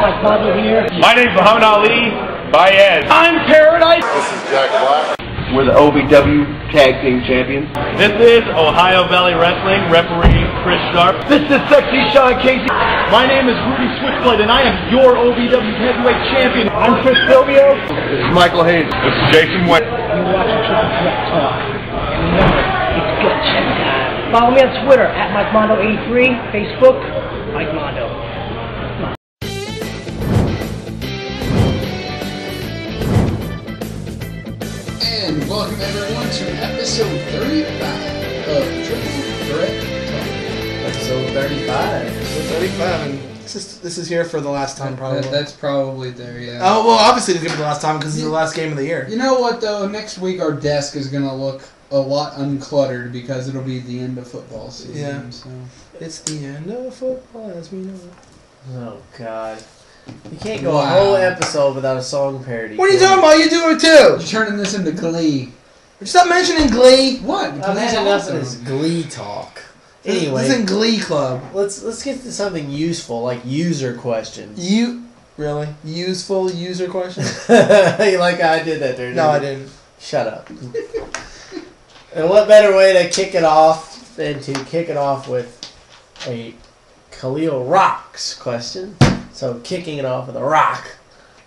Mike Mondo here. My name's Muhammad Ali Baez. I'm Paradise. This is Jack Black. We're the OVW Tag Team Champions. This is Ohio Valley Wrestling, referee Chris Sharp. This is Sexy Sean Casey. My name is Rudy Switchblade, and I am your OVW Heavyweight Champion. I'm Chris Silvio. This is Michael Hayes. This is Jason Wentz. You're watching Triple Threat Talk. And remember, it's gut check time. Follow me on Twitter, at MikeMondo83, Facebook, Mike Mondo. And welcome everyone to episode 35 of Triple Threat Talk. Episode 35. Episode 35, and this is here for the last time, probably. That's probably there, yeah. Oh, well, obviously it's going to be the last time because it's the last game of the year. You know what, though? Next week our desk is going to look a lot uncluttered because it'll be the end of football season. Yeah. So. It's the end of football as we know it. Oh, God. You can't go a whole episode without a song parody. What are you talking about? You do it too! You're turning this into Glee. Stop mentioning Glee! What? I've had enough of this Glee talk. Anyway. This is in Glee Club. Let's get to something useful, like user questions. Really? Useful user questions? Like I did that there. No, I didn't. Shut up. And what better way to kick it off than to kick it off with a Khalil Rocks question? So, kicking it off with a rock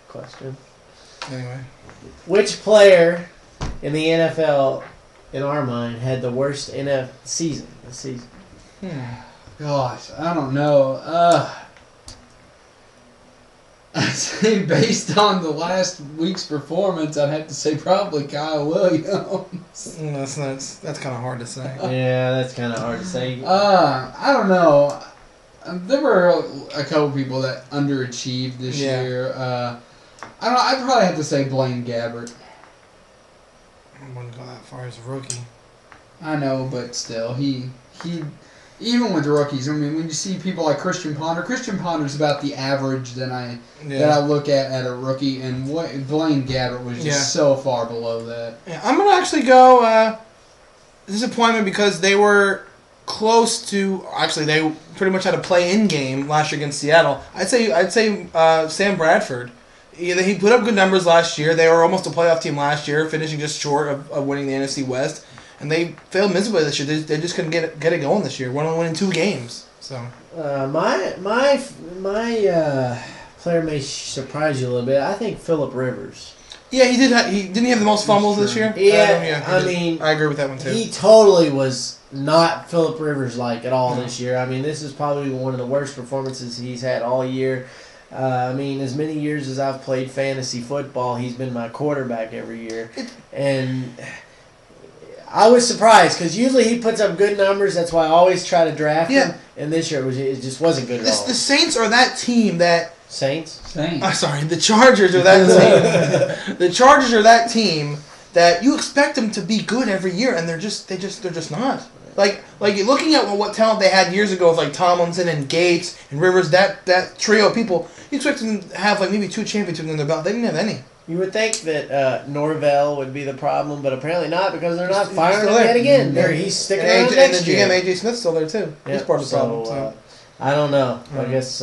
question. Anyway. Which player in the NFL, in our mind, had the worst NFL season this season? Gosh, I don't know. I'd say based on the last week's performance, I'd have to say probably Kyle Williams. That's kind of hard to say. Yeah, that's kind of hard to say. I don't know. There were a couple people that underachieved this year. I don't know. I'd probably have to say Blaine Gabbert. I wouldn't go that far as a rookie. I know, but still, he even with rookies. I mean, when you see people like Christian Ponder's about the average that I look at a rookie, and what Blaine Gabbert was just so far below that. Yeah, I'm gonna actually go disappointment because they were close to. Actually, they pretty much had a play-in game last year against Seattle. I'd say Sam Bradford. He put up good numbers last year. They were almost a playoff team last year, finishing just short of winning the NFC West. And they failed miserably this year. They just couldn't get it going this year. We're only winning 2 games. So my player may surprise you a little bit. I think Phillip Rivers. Yeah, he did. Didn't he have the most fumbles this year? Yeah, I mean, I agree with that one too. He totally was not Phillip Rivers like at all this year. I mean, this is probably one of the worst performances he's had all year. I mean, as many years as I've played fantasy football, he's been my quarterback every year, and I was surprised because usually he puts up good numbers. That's why I always try to draft him. And this year it just wasn't good at all. The Saints are that team that Saints. Sorry, the Chargers are that team. The Chargers are that team that you expect them to be good every year, and they're just not. Like looking at what talent they had years ago with like Tomlinson and Gates and Rivers, that trio of people, you expect them to have like maybe 2 championships in their belt. They didn't have any. You would think that Norvell would be the problem, but apparently not because they're not firing him yet again. He's sticking around next year. And the GM AJ Smith's still there too. He's part of the problem. So. I don't know. I guess.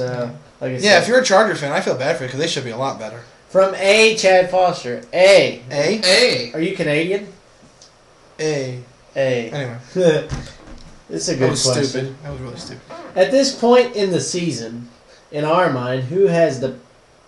If you're a Chargers fan, I feel bad for you because they should be a lot better. From A. Chad Foster. A. A. Are you Canadian? A. Anyway. It's a good question. Stupid. That was really stupid. At this point in the season, in our mind, who has the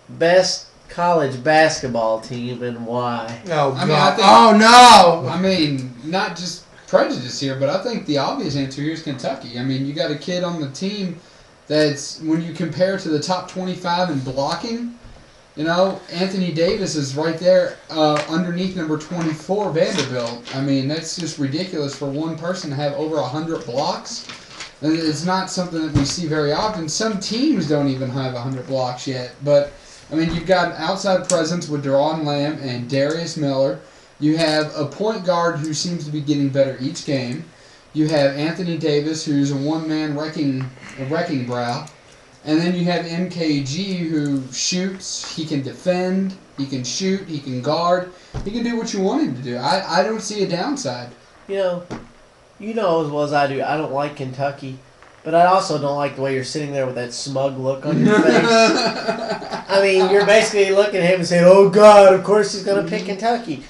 best college basketball team and why? Oh, God. No! I mean, not just prejudice here, but I think the obvious answer here is Kentucky. I mean, you got a kid on the team that's, when you compare to the top 25 in blocking, you know, Anthony Davis is right there underneath number 24, Vanderbilt. I mean, that's just ridiculous for one person to have over 100 blocks. It's not something that we see very often. Some teams don't even have 100 blocks yet. But, I mean, you've got an outside presence with Deron Lamb and Darius Miller. You have a point guard who seems to be getting better each game. You have Anthony Davis, who's a one-man wrecking brow. And then you have MKG, who shoots, he can defend, he can shoot, he can guard. He can do what you want him to do. I don't see a downside. You know as well as I do, I don't like Kentucky. But I also don't like the way you're sitting there with that smug look on your face. I mean, you're basically looking at him and saying, "Oh God, of course he's going to pick Kentucky."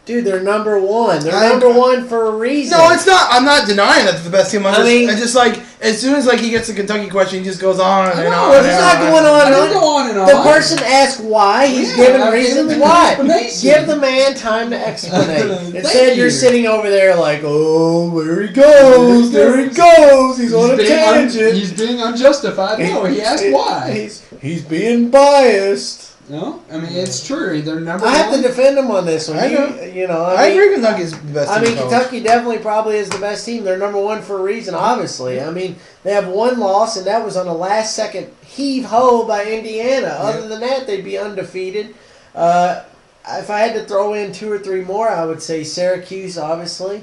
Dude, they're number one. They're number one for a reason. No, it's not. I'm not denying that they're the best team. I mean, it's just like as soon as he gets the Kentucky question, he just goes on and on. It's not going on. I didn't go on and on. The person asks why. He's giving reasons why. Give the man time to explain. Instead, you're sitting over there like, "Oh, there he goes. There he goes. He's on a tangent. He's being unjustified." No, he asked why. He's being biased. No, I mean it's true. They're number I one. have to defend them on this one. I agree. Kentucky's the best team. Kentucky definitely probably is the best team. They're number one for a reason, obviously. I mean, they have one loss, and that was on a last-second heave-ho by Indiana. Other than that, they'd be undefeated. If I had to throw in 2 or 3 more, I would say Syracuse, obviously.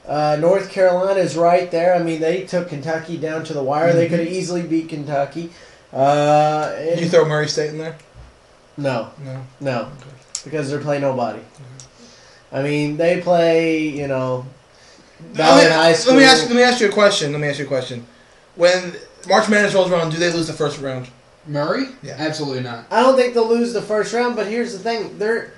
North Carolina is right there. I mean, they took Kentucky down to the wire. They could have easily beat Kentucky. Did you throw Murray State in there? No. Because they're playing nobody. I mean, they play, Valley High School. Let me ask you a question. When March Madness rolls around, do they lose the first round? Murray? Yeah. Absolutely not. I don't think they'll lose the first round, but here's the thing. They're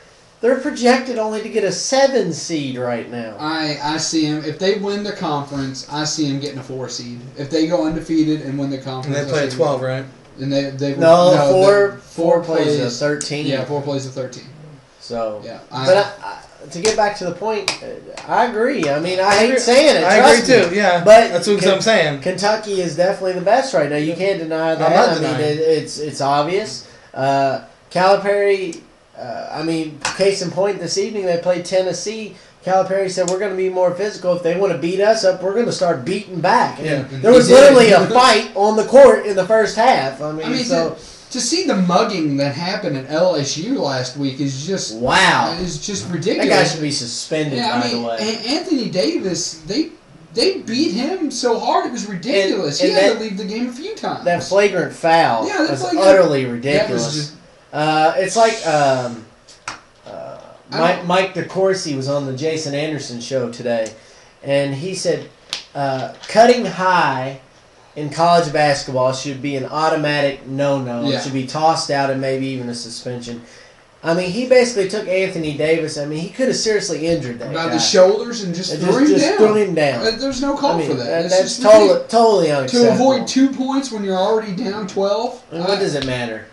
projected only to get a 7 seed right now. I see him. If they win the conference, I see him getting a 4 seed. If they go undefeated and win the conference. And they play at 12, right? And they four plays of 13. Yeah, 4 plays of 13. So yeah, to get back to the point, I agree. I mean, I hate saying it. I agree too. Yeah, but that's what I'm saying. Kentucky is definitely the best right now. You can't deny that. I'm not denying. It's obvious. Calipari. Case in point, this evening they played Tennessee. Calipari said, "We're going to be more physical. If they want to beat us up, we're going to start beating back." And there was literally a fight on the court in the first half. To see the mugging that happened at LSU last week is just wow. Is just ridiculous. That guy should be suspended. Yeah, by the way, Anthony Davis, they beat him so hard it was ridiculous. He had to leave the game a few times. That flagrant foul was utterly ridiculous. It's like Mike DeCourcy was on the Jason Anderson show today, and he said cutting high in college basketball should be an automatic no-no. Yeah. It should be tossed out and maybe even a suspension. I mean, he basically took Anthony Davis. I mean, he could have seriously injured that guy. The shoulders and just threw him down. There's no call for that. That's totally unacceptable. To avoid 2 points when you're already down 12. And what does it matter?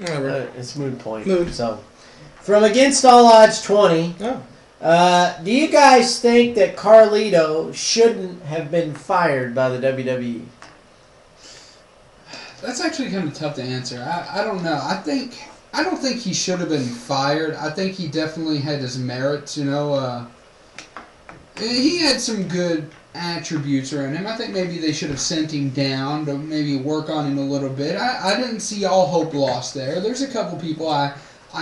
It's moot point. Moot. So, from Against All Odds 20, do you guys think that Carlito shouldn't have been fired by the WWE? That's actually kind of tough to answer. I don't know. I don't think he should have been fired. I think he definitely had his merits. He had some good attributes around him. I think maybe they should have sent him down to maybe work on him a little bit. I didn't see all hope lost there. There's a couple people I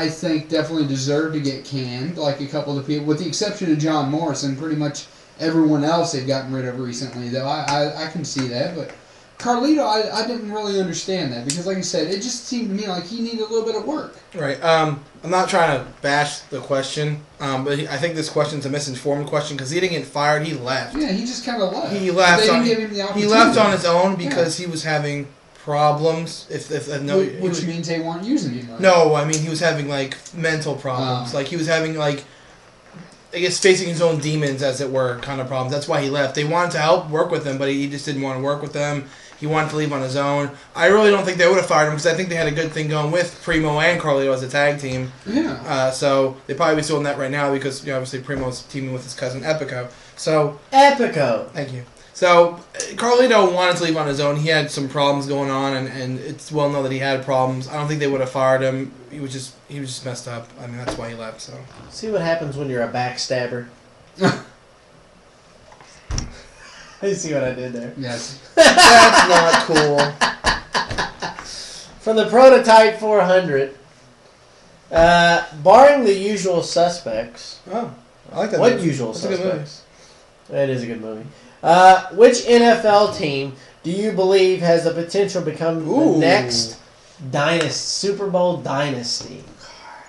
think definitely deserve to get canned, like a couple of people, with the exception of John Morrison. Pretty much everyone else they've gotten rid of recently, though. I can see that, but Carlito, I didn't really understand that because, like I said, it just seemed to me like he needed a little bit of work. Right. I'm not trying to bash the question, but I think this question's a misinformed question because he didn't get fired. He left. Yeah, he just kind of left. He left. They didn't give him the opportunity. He left on his own because he was having problems. Which means they weren't using him. Right? No, I mean he was having mental problems. He was having I guess facing his own demons, as it were, kind of problems. That's why he left. They wanted to help work with him, but he just didn't want to work with them. He wanted to leave on his own. I really don't think they would have fired him because I think they had a good thing going with Primo and Carlito as a tag team. Yeah. So they'd probably be still in that right now because obviously Primo's teaming with his cousin Epico. So Epico. Thank you. So Carlito wanted to leave on his own. He had some problems going on, and it's well known that he had problems. I don't think they would have fired him. He was just messed up. I mean, that's why he left. So see what happens when you're a backstabber. You see what I did there? Yes. That's not cool. From the Prototype 400, barring the usual suspects. Oh, I like that. What movie. usual That's suspects? That is a good movie. Which NFL team do you believe has the potential to become the next Super Bowl dynasty?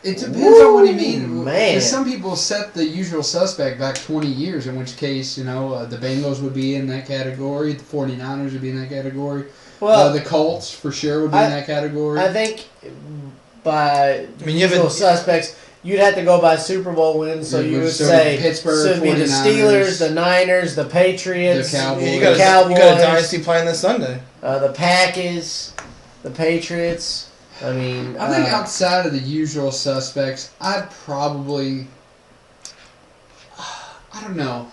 It depends on what you mean. Man. Because some people set the usual suspect back 20 years, in which case, the Bengals would be in that category, the 49ers would be in that category. Well, the Colts, for sure, would be in that category. I think by mean, you have usual suspects, you'd have to go by Super Bowl wins. So you would say Pittsburgh, so it'd be the 49ers, Steelers, the Niners, the Patriots, the Cowboys. You got a dynasty playing this Sunday. the Packers, the Patriots. I mean, I think outside of the usual suspects, I'd probably, I don't know.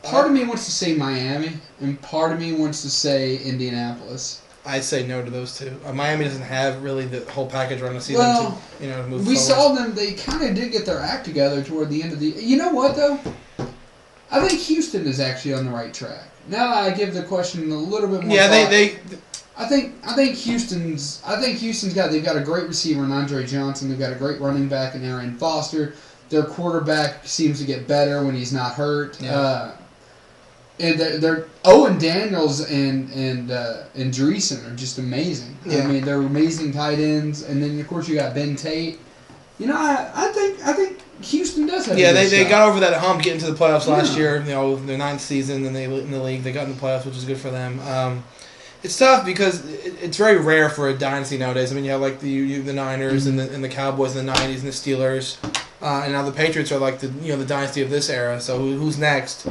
Part of me wants to say Miami, and part of me wants to say Indianapolis. I'd say no to those two. Miami doesn't have really the whole package run to see Well, them to move we forward. saw them. They kind of did get their act together toward the end of the. You know what though? I think Houston is actually on the right track. Now that I give the question a little bit more. Yeah, thought, I think Houston's they've got a great receiver in Andre Johnson. They've got a great running back in Arian Foster. Their quarterback seems to get better when he's not hurt. Yeah. And they're Owen Daniels and Dreesen are just amazing. Yeah. I mean, they're amazing tight ends. And then of course you got Ben Tate. You know, I think Houston does have. Yeah, a good they shot. got over that hump getting to the playoffs last year. You know, their 9th season in the league, they got in the playoffs, which is good for them. It's tough because it's very rare for a dynasty nowadays. I mean, you have like the Niners and the Cowboys in the '90s and the Steelers, and now the Patriots are like the dynasty of this era. So who's next?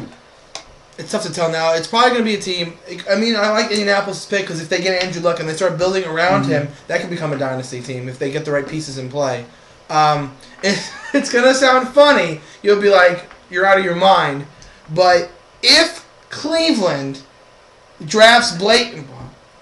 It's tough to tell now. It's probably going to be a team. I mean, I like Indianapolis' pick because if they get Andrew Luck and they start building around him, that could become a dynasty team if they get the right pieces in play. It's going to sound funny. You'll be like, you're out of your mind. But if Cleveland drafts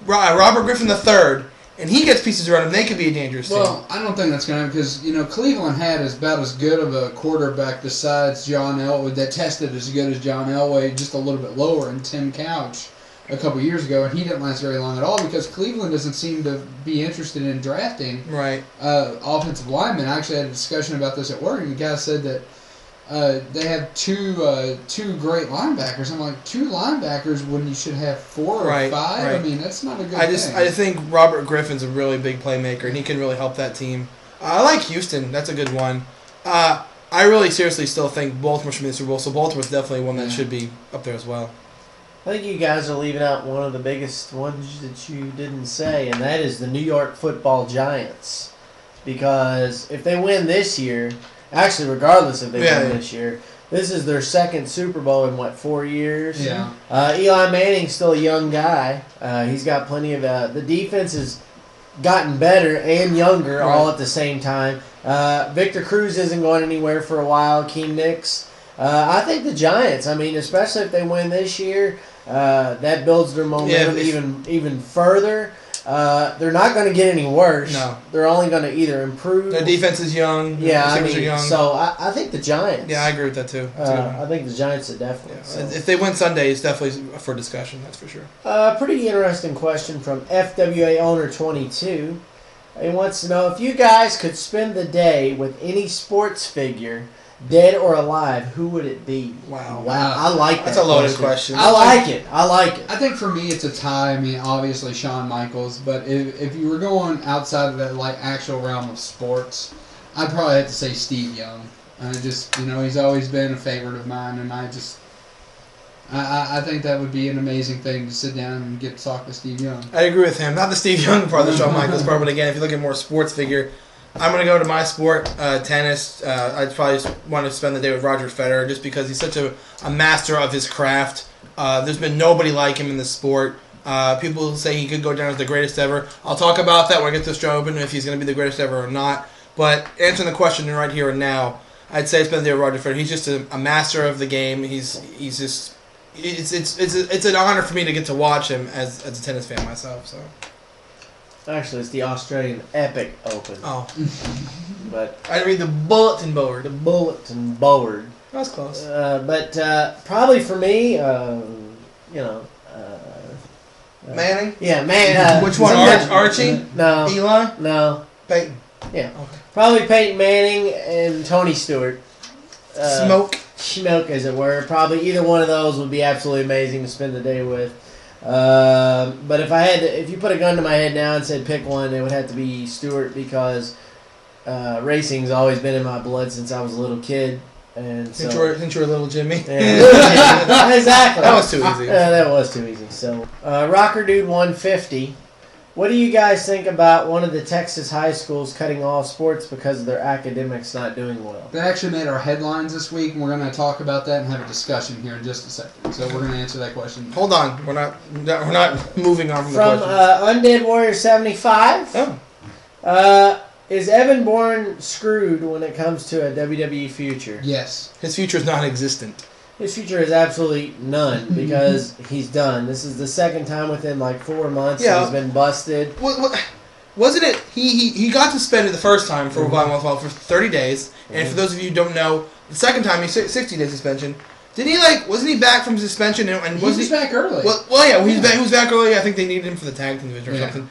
Robert Griffin III, and he gets pieces around him, they could be a dangerous team. Well, I don't think that's going to happen because, Cleveland had about as good of a quarterback besides John Elway that tested as good as John Elway, just a little bit lower, and Tim Couch a couple years ago, and he didn't last very long at all because Cleveland doesn't seem to be interested in drafting offensive linemen. I actually had a discussion about this at work, and the guy said that they have two great linebackers. I'm like, 2 linebackers when you should have 4 or 5? Right. I mean, that's not a good thing. I think Robert Griffin's a really big playmaker, and he can really help that team. I like Houston. That's a good one. I really seriously still think Baltimore should be in the Super Bowl, so Baltimore's definitely one that should be up there as well. I think you guys are leaving out one of the biggest ones that you didn't say, and that is the New York Football Giants. Because if they win this year, actually regardless if they win this year, this is their 2nd Super Bowl in, 4 years? Yeah. Eli Manning's still a young guy. He's got plenty of... the defense has gotten better and younger all at the same time. Victor Cruz isn't going anywhere for a while. Keem Nicks. I think the Giants, I mean, especially if they win this year, that builds their momentum even further. They're not going to get any worse. No. They're only going to either improve. Their defense is young. Yeah, I mean, are young. so I think the Giants. Yeah, I agree with that too. I think the Giants are definitely. Yeah. So. If they win Sunday, it's definitely for discussion. That's for sure. Pretty interesting question from FWA Owner 22. He wants to know if you guys could spend the day with any sports figure, dead or alive, who would it be? Wow. I like that. That's a loaded question. I like it. I think for me it's a tie. I mean, obviously Shawn Michaels, but if you were going outside of that actual realm of sports, I'd probably have to say Steve Young. He's always been a favorite of mine, and I think that would be an amazing thing to sit down and get to talk to Steve Young. I agree with him. Not the Steve Young part of the Shawn Michaels part, but again, if you look at more sports figure, I'm going to go to my sport, tennis. I'd probably just want to spend the day with Roger Federer just because he's such a master of his craft. There's been nobody like him in the sport. People say he could go down as the greatest ever. I'll talk about that when I get this show open, if he's going to be the greatest ever or not. But answering the question right here and now, I'd say spend the day with Roger Federer. He's just a master of the game. He's just... It's an honor for me to get to watch him as a tennis fan myself. So Actually, it's the Australian Epic Open. Oh, but I read the bulletin board. The bulletin board. That's close. But probably for me, Manning. Yeah, man. Which one? Archie? No. Eli? No. Peyton. Yeah. Okay. Probably Peyton Manning and Tony Stewart. Smoke, as it were. Probably either one of those would be absolutely amazing to spend the day with. But if you put a gun to my head now and said pick one, it would have to be Stewart because racing's always been in my blood since I was a little kid. And since you were a little Jimmy. Yeah, exactly. That was too easy. That was too easy. So Rocker Dude 150 What do you guys think about one of the Texas high schools cutting all sports because of their academics not doing well? They actually made our headlines this week, and we're going to talk about that and have a discussion here in just a second. So we're going to answer that question. Hold on, we're not moving on from the From questions. Undead Warrior 75. Is Evan Bourne screwed when it comes to a WWE future? Yes. His future is non-existent. His future is absolutely none because he's done. This is the second time within like 4 months he's been busted. Wasn't it? He got suspended the first time for for 30 days, and for those of you who don't know, the second time he 60-day suspension. Didn't he wasn't he back from suspension and he was back early? Well, yeah, he was back early. I think they needed him for the tag team division or something.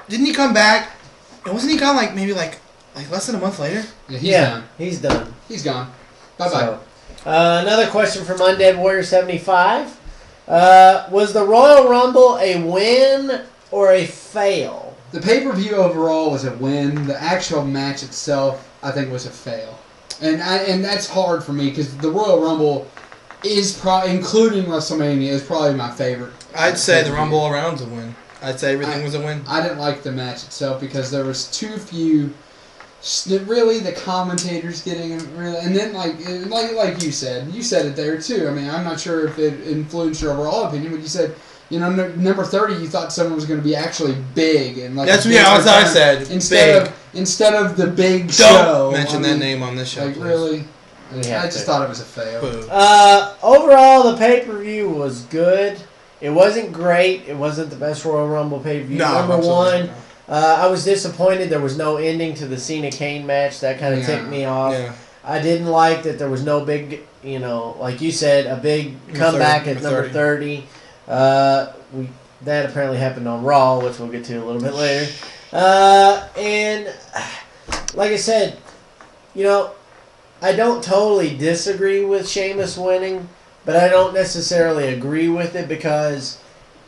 Didn't he come back? And wasn't he gone maybe less than a month later? Yeah, he's done. He's gone. Bye bye. So, another question from Undead Warrior 75. Was the Royal Rumble a win or a fail? The pay-per-view overall was a win. The actual match itself, I think, was a fail. And that's hard for me because the Royal Rumble is probably, including WrestleMania, is probably my favorite. I'd say the Rumble all around's a win. I'd say everything was a win. I didn't like the match itself because there was too few. Really, the commentators getting really, and then like you said it there too. I mean, I'm not sure if it influenced your overall opinion, but you said, number 30, you thought someone was going to be actually big and that's what I said. Instead of the big Don't show. mention that name on this show. Really, I just thought it was a fail. Overall, the pay-per-view was good. It wasn't great. It wasn't the best Royal Rumble pay-per-view. Number one. No. I was disappointed there was no ending to the Cena-Kane match. That kind of ticked me off. Yeah. I didn't like that there was no big, like you said, a big comeback at number 30. That apparently happened on Raw, which we'll get to a little bit later. And like I said, I don't totally disagree with Sheamus winning, but I don't necessarily agree with it because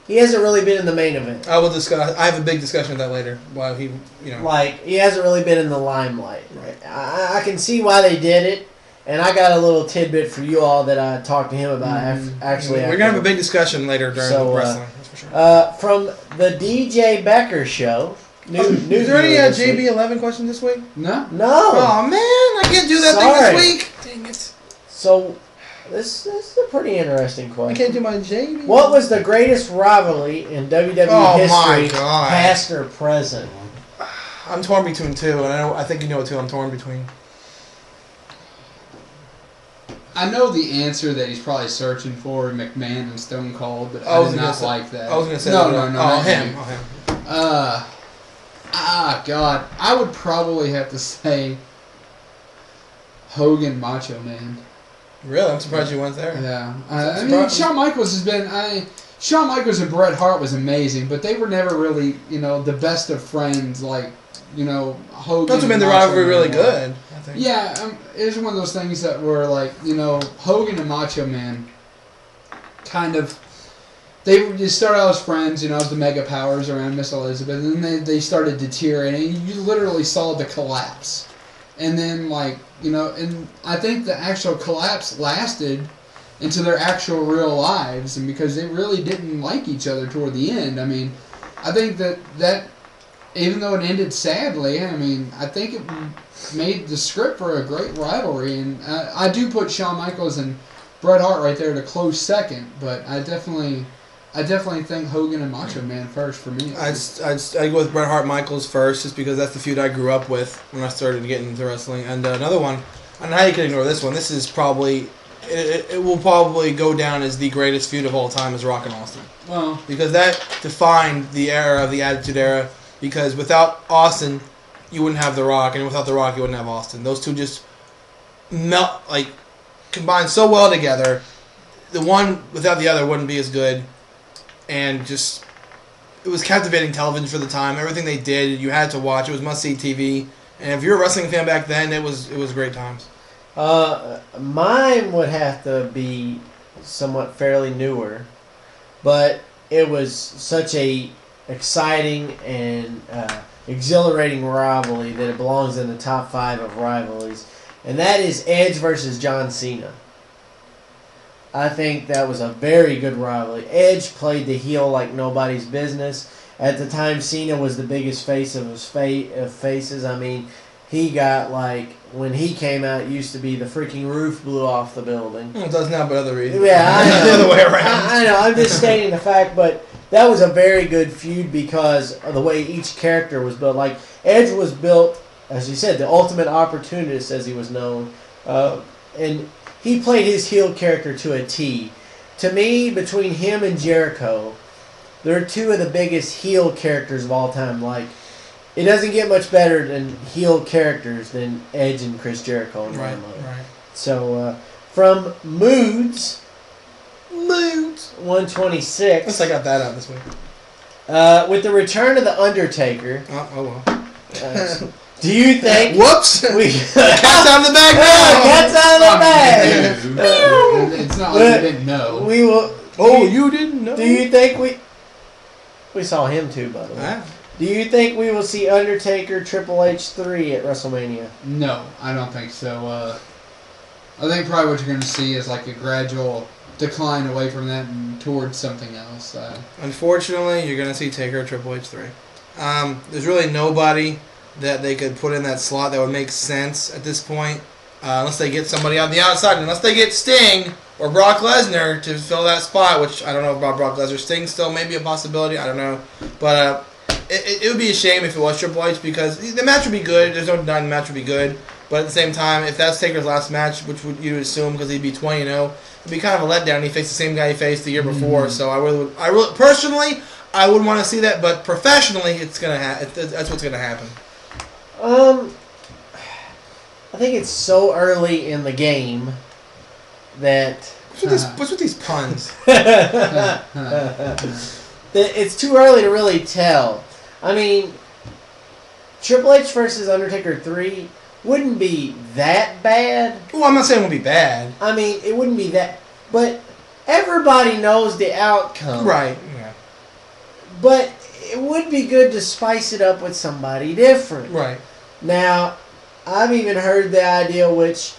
he hasn't really been in the main event. I will discuss. I have a big discussion of that later. Why he hasn't really been in the limelight. Right? I can see why they did it, and I got a little tidbit for you all that I talked to him about. We're gonna have a big discussion later during the wrestling. That's for sure. From the DJ Becker show. Is there any JB11 questions this week? No. Oh man, I can't do that thing this week. Dang it. So. This is a pretty interesting question. I can't do my JB. What was the greatest rivalry in WWE history, past or present? I'm torn between two, and I think you know two I'm torn between. I know the answer that he's probably searching for, McMahon and Stone Cold, but I did not like that. I was going to say no, him. God, I would probably have to say Hogan Macho Man. Really? I'm surprised you went there. Yeah. I mean, Shawn Michaels has been... Shawn Michaels and Bret Hart was amazing, but they were never really, the best of friends like, Hogan. That's what made the rivalry really good, I think. Yeah, it was one of those things that were like, Hogan and Macho Man kind of... They started out as friends, as the Mega Powers around Miss Elizabeth, and then they started deteriorating. You literally saw the collapse. And then, and I think the actual collapse lasted into their actual real lives, and because they really didn't like each other toward the end. I mean, I think that even though it ended sadly, I think it made the script for a great rivalry, and I do put Shawn Michaels and Bret Hart right there at a close second, but I definitely think Hogan and Macho Man first for me. I'd go with Bret Hart Michaels first, just because that's the feud I grew up with when I started getting into wrestling. And another one, I don't know how you can ignore this one. This is probably, it will probably go down as the greatest feud of all time, is Rock and Austin. Well, because that defined the era of the Attitude Era. Because without Austin, you wouldn't have The Rock, and without The Rock, you wouldn't have Austin. Those two just combined so well together. The one without the other wouldn't be as good. And just, it was captivating television for the time. Everything they did, you had to watch. It was must-see TV. And if you're a wrestling fan back then, it was great times. Mine would have to be somewhat fairly newer, but it was such a exciting and exhilarating rivalry that it belongs in the top 5 of rivalries, and that is Edge versus John Cena. I think that was a very good rivalry. Edge played the heel like nobody's business. At the time, Cena was the biggest face of his faces. I mean, he got like when he came out, it used to be the freaking roof blew off the building. Well, it does now, but other reasons. Yeah, I know. The other way around. I know. I'm just stating the fact, but that was a very good feud because of the way each character was built. Like Edge was built, as you said, the ultimate opportunist, as he was known, and he played his heel character to a T. To me, between him and Jericho, they're two of the biggest heel characters of all time. Like, it doesn't get much better than heel characters than Edge and Chris Jericho in my mind. Right. So, from Moods 126. Unless I got that out this week. With the return of the Undertaker, Oh well. do you think? Whoops! Cat's Cat's out of the bag now. Cat's out of the bag. It's not like you didn't know. We will. Oh, you didn't know? Do you think we saw him too, by the way? Ah. Do you think we will see Undertaker Triple H 3 at WrestleMania? No, I don't think so. I think probably what you're going to see is like a gradual decline away from that and towards something else. Unfortunately, you're going to see Taker Triple H 3. There's really nobody that they could put in that slot that would make sense at this point, unless they get somebody on the outside. Unless they get Sting or Brock Lesnar to fill that spot, which I don't know about Brock Lesnar. Sting still may be a possibility. I don't know. But it would be a shame if it was Triple H because the match would be good. There's no denying the match would be good. But at the same time, if that's Taker's last match, which you would assume because he'd be 20-0, it'd be kind of a letdown. He faced the same guy he faced the year before. So I really, personally, I wouldn't want to see that. But professionally, it's gonna that's what's gonna happen. I think it's so early in the game that What's with these puns? it's too early to really tell. I mean, Triple H versus Undertaker 3 wouldn't be that bad. Well, I'm not saying it would be bad. I mean, it wouldn't be that, but everybody knows the outcome. Right. Yeah. But it would be good to spice it up with somebody different. Right. Now, I've even heard the idea, which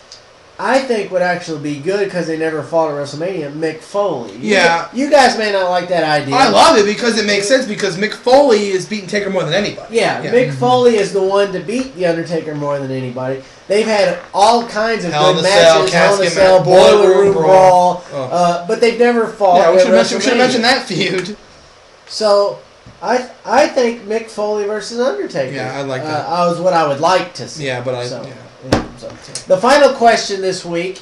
I think would actually be good because they never fought at WrestleMania, Mick Foley. Yeah. You guys may not like that idea. I love it because it makes sense because Mick Foley is beating Taker more than anybody. Yeah, Mick Foley is the one to beat The Undertaker more than anybody. They've had all kinds of Hell good in a Cell, matches, Hell in a Casket Cell, match, Boiler Room Brawl, Oh. but they've never fought Yeah, we at should have mentioned that feud. So, I think Mick Foley versus Undertaker. Yeah, I like that. Was what I would like to see. Yeah, but So, the final question this week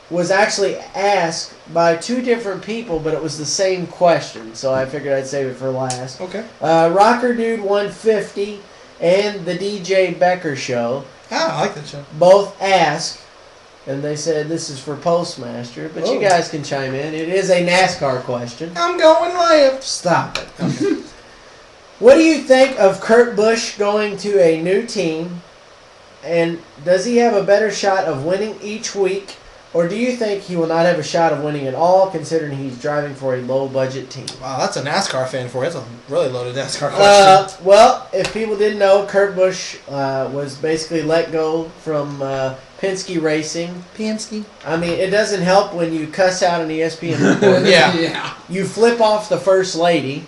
was actually asked by two different people, but it was the same question, so I figured I'd save it for last. Okay. Rocker Dude 150 and the DJ Becker Show I like that show. both asked, and they said this is for Postmaster, but you guys can chime in. It is a NASCAR question. I'm going left. Stop it. Okay. What do you think of Kurt Busch going to a new team, and does he have a better shot of winning each week? Or do you think he will not have a shot of winning at all, considering he's driving for a low-budget team? Wow, that's a NASCAR fan for you. That's a really loaded NASCAR question. Well, if people didn't know, Kurt Busch was basically let go from Penske Racing. Penske? I mean, it doesn't help when you cuss out an ESPN report. Yeah. You flip off the First Lady.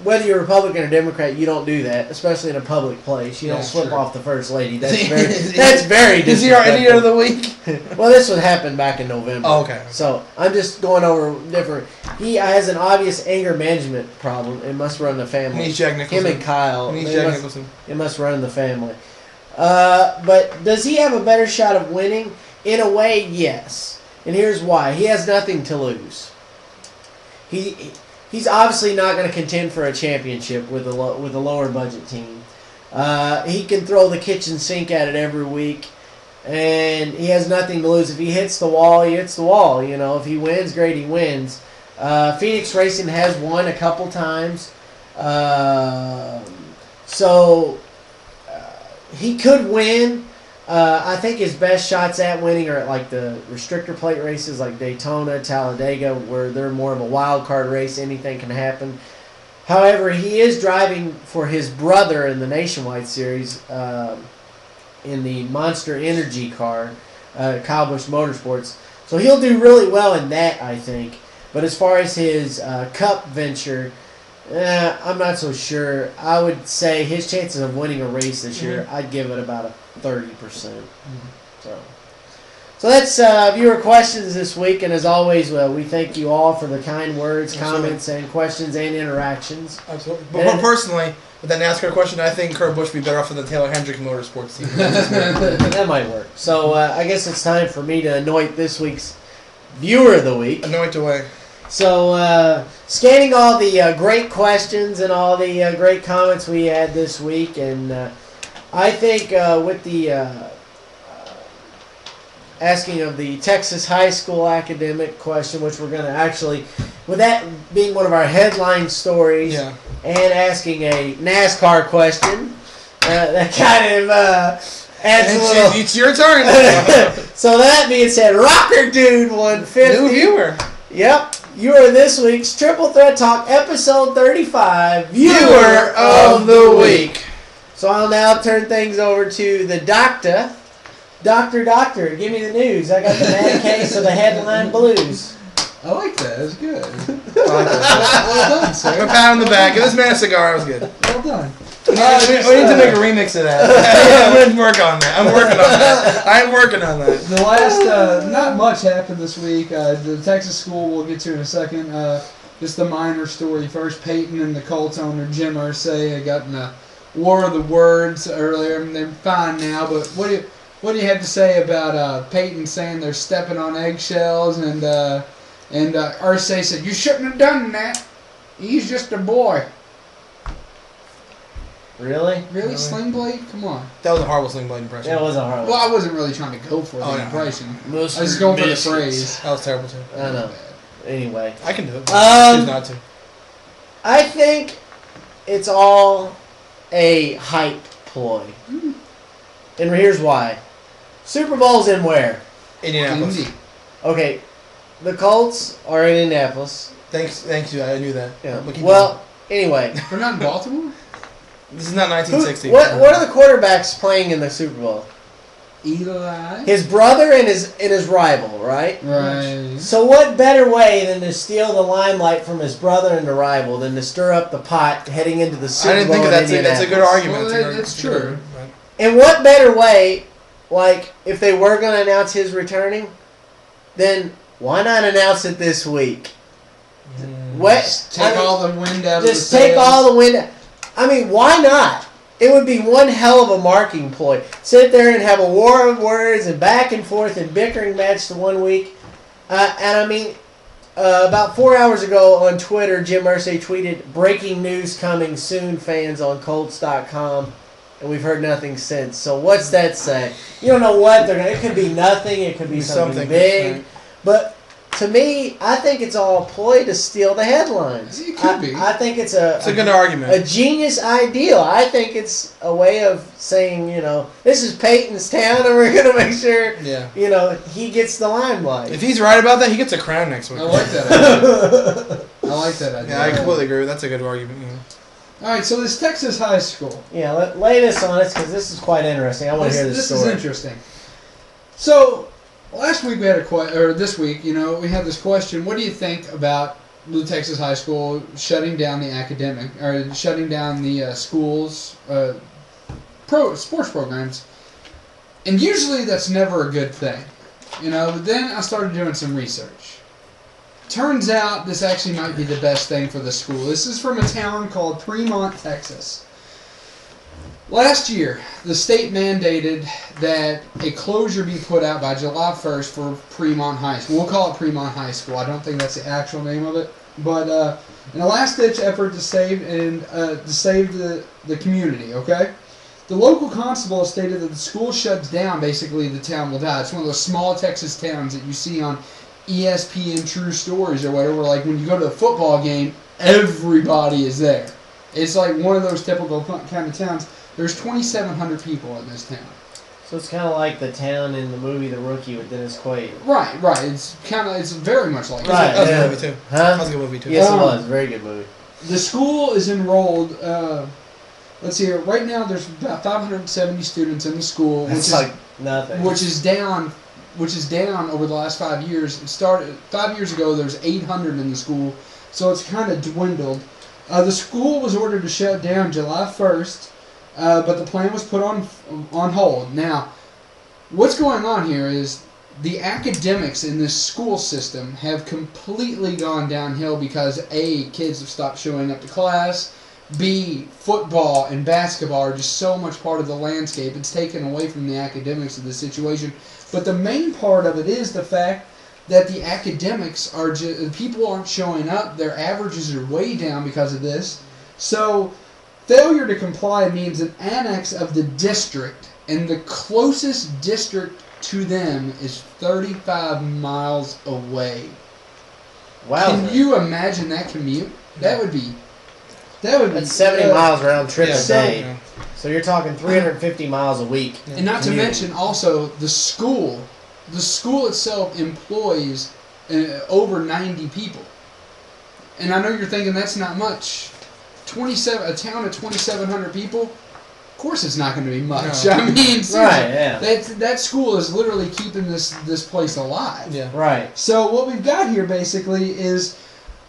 Whether you're Republican or Democrat, you don't do that, especially in a public place. You don't slip off the First Lady. That's very Is he our idiot of the week? Well, this would happen back in November. Oh, okay. So I'm just going over different. He has an obvious anger management problem. It must run in the family. He's Jack Nicholson. Him and Kyle. He's Jack Nicholson. It must run in the family. But does he have a better shot of winning? In a way, yes. And here's why. He has nothing to lose. He's obviously not going to contend for a championship with a lower budget team. He can throw the kitchen sink at it every week, and he has nothing to lose. If he hits the wall, he hits the wall. You know, if he wins, great, he wins. Phoenix Racing has won a couple times, so he could win. I think his best shots at winning are at like the restrictor plate races like Daytona, Talladega, where they're more of a wild card race. Anything can happen. However, he is driving for his brother in the Nationwide Series in the Monster Energy car, Kyle Busch Motorsports. So he'll do really well in that, I think. But as far as his Cup venture, I'm not so sure. I would say his chances of winning a race this year, I'd give it about a 30%. So that's viewer questions this week, and as always, we thank you all for the kind words, comments, and questions and interactions. Absolutely. But personally, with that NASCAR question, I think Kurt Busch would be better off with the Taylor Hendrick Motorsports team. That might work. So I guess it's time for me to anoint this week's Viewer of the Week. Anoint away. So scanning all the great questions and all the great comments we had this week, and I think with the asking of the Texas high school academic question, which we're going to actually, with that being one of our headline stories, and asking a NASCAR question, that kind of adds a little... It's your turn. So that being said, Rocker Dude 150. New viewer. Yep. You are this week's Triple Threat Talk episode 35 Viewer of the Week. So I'll now turn things over to the doctor. Doctor, give me the news. I got the mad case of the headline blues. I like that. That's good. Well done, sir. Give a pat on the back. Give this man a cigar. That was good. Well done. We need to make a remix of that. I'm going to work on that. I'm working on that. The last, not much happened this week. The Texas school we'll get to in a second. Just a minor story. First, Peyton and the Colts owner, Jim Irsay, got in a war of the words earlier. I mean, they're fine now, but what do you have to say about Peyton saying they're stepping on eggshells, and Irsay said, "You shouldn't have done that. He's just a boy." Really? Really? Sling Blade? Come on. That was a horrible Sling Blade impression. That was a horrible. Well, I wasn't really trying to go for the impression. I was Most just going for the phrase. That was terrible too. I know. Anyway. I can do it. Choose not to. I think it's all a hype ploy. And here's why. Super Bowl's in where? Indianapolis. Indy. Okay. The Colts are in Indianapolis. Thank you. I knew that. Yeah. Well, anyway. They're not in Baltimore? This is not 1960. What are the quarterbacks playing in the Super Bowl? Eli? His brother and his rival, right? Right. So what better way than to steal the limelight from his brother and the rival than to stir up the pot heading into the Super Bowl? I didn't think of that. That's a good argument. Well, that's true. And what better way, like, if they were going to announce his returning, then why not announce it this week? Take all the wind out of the sails. Just take all the wind. I mean, why not? It would be one hell of a marketing ploy. Sit there and have a war of words and back and forth and bickering match the 1 week. And I mean, about 4 hours ago on Twitter, Jim Irsay tweeted, "Breaking news coming soon, fans on Colts.com." And we've heard nothing since. So what's that say? You don't know what they're going to... It could be nothing. It could be something big. Right. But to me, I think it's all a ploy to steal the headlines. It could be. I think it's a good argument. A genius idea. I think it's a way of saying, this is Peyton's town, and we're going to make sure, he gets the limelight. If he's right about that, he gets a crown next week. I like that idea. Yeah, I completely agree. That's a good argument. Yeah. All right, so this Texas high school. Yeah, lay this on us because this is quite interesting. I want to hear this story. This is interesting. So last week we had this week, we had this question. What do you think about the Texas high school shutting down the shutting down the schools, sports programs? And usually that's never a good thing, But then I started doing some research. Turns out this actually might be the best thing for the school. This is from a town called Fremont, Texas. Last year, the state mandated that a closure be put out by July 1st for Fremont High School. We'll call it Fremont High School. I don't think that's the actual name of it. But in a last-ditch effort to save the community, okay? The local constable stated that the school shuts down, basically the town will die. It's one of those small Texas towns that you see on ESPN True Stories or whatever. Like when you go to a football game, everybody is there. It's like one of those typical kind of towns. There's 2,700 people in this town. So it's kind of like the town in the movie The Rookie with Dennis Quaid. Right. It's very much like that. That was a good movie too. Huh? That was a good movie too. Yes, it was. Very good movie. The school is enrolled. Let's see here. Right now, there's about 570 students in the school, which is like nothing. Which is down over the last 5 years. It started 5 years ago. There's 800 in the school, so it's kind of dwindled. The school was ordered to shut down July 1st, but the plan was put on hold. Now, what's going on here is the academics in this school system have completely gone downhill because A, kids have stopped showing up to class, B, football and basketball are just so much part of the landscape. It's taken away from the academics of the situation. But the main part of it is the fact that the academics are people aren't showing up. Their averages are way down because of this. So failure to comply means an annex of the district, and the closest district to them is 35 miles away. Wow. Can you imagine that commute? That would be That's 70 miles round trip a day. Yeah. So you're talking 350 miles a week. And not to mention also the school. The school itself employs over 90 people. And I know you're thinking that's not much. A town of 2,700 people, of course it's not going to be much. No. I mean, seriously, Right, yeah. that school is literally keeping this place alive. Yeah. Right. So what we've got here basically is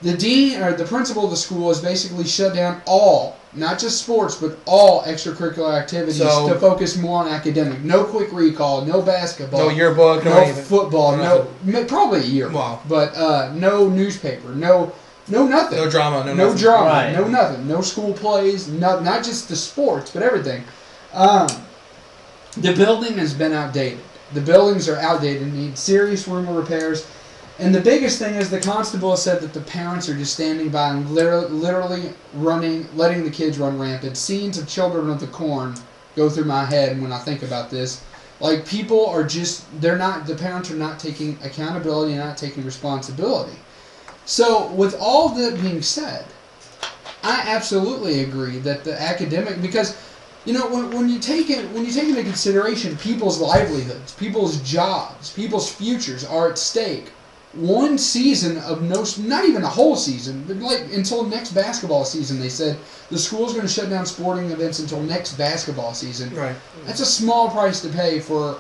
the dean or the principal of the school has basically shut down all, not just sports, but all extracurricular activities to focus more on academic. No quick recall, no basketball, No yearbook, no anything. football, No probably a yearbook, Wow. but no newspaper, no nothing, No drama, no nothing. drama, Right. no nothing, no school plays, not just the sports, but everything. The building has been outdated. The buildings are outdated and need serious room repairs. And the biggest thing is the constable has said that the parents are just standing by and literally letting the kids run rampant. Scenes of Children of the Corn go through my head when I think about this. Like, people are just, the parents are not taking accountability and not taking responsibility. So, with all that being said, I absolutely agree that the academic, because, you know, when you take into consideration people's livelihoods, people's jobs, people's futures are at stake. One season of not even a whole season, but like until next basketball season, they said the school's going to shut down sporting events until next basketball season. Right. That's a small price to pay for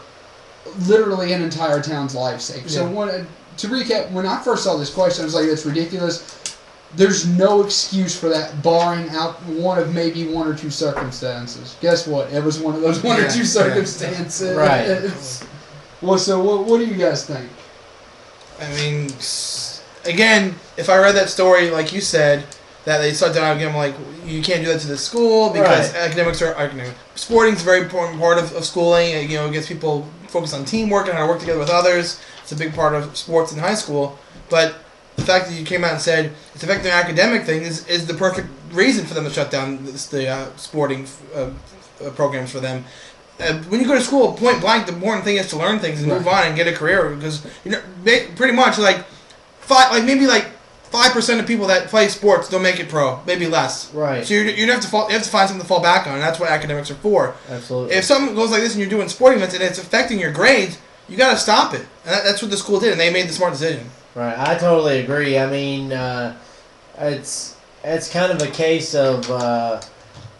literally an entire town's life's sake. So to recap, when I first saw this question, I was like, that's ridiculous. There's no excuse for that, barring out maybe one or two circumstances. Guess what? It was one of those one or two circumstances. Right. Well, so what do you guys think? I mean, again, if I read that story, like you said, that they shut down again, I'm like, you can't do that to the school because academics are academic. Sporting's a very important part of schooling. You know, it gets people focused on teamwork and how to work together with others. It's a big part of sports in high school. But the fact that you came out and said it's affecting the academic thing is the perfect reason for them to shut down the sporting programs for them. When you go to school, point blank, the important thing is to learn things and move on and get a career, because pretty much maybe 5% of people that play sports don't make it pro, maybe less. Right. So you have to find something to fall back on, and that's what academics are for. Absolutely. If something goes like this and you're doing sporting events and it's affecting your grades, you got to stop it, and that's what the school did, and they made the smart decision. Right. I totally agree. I mean, it's kind of a case of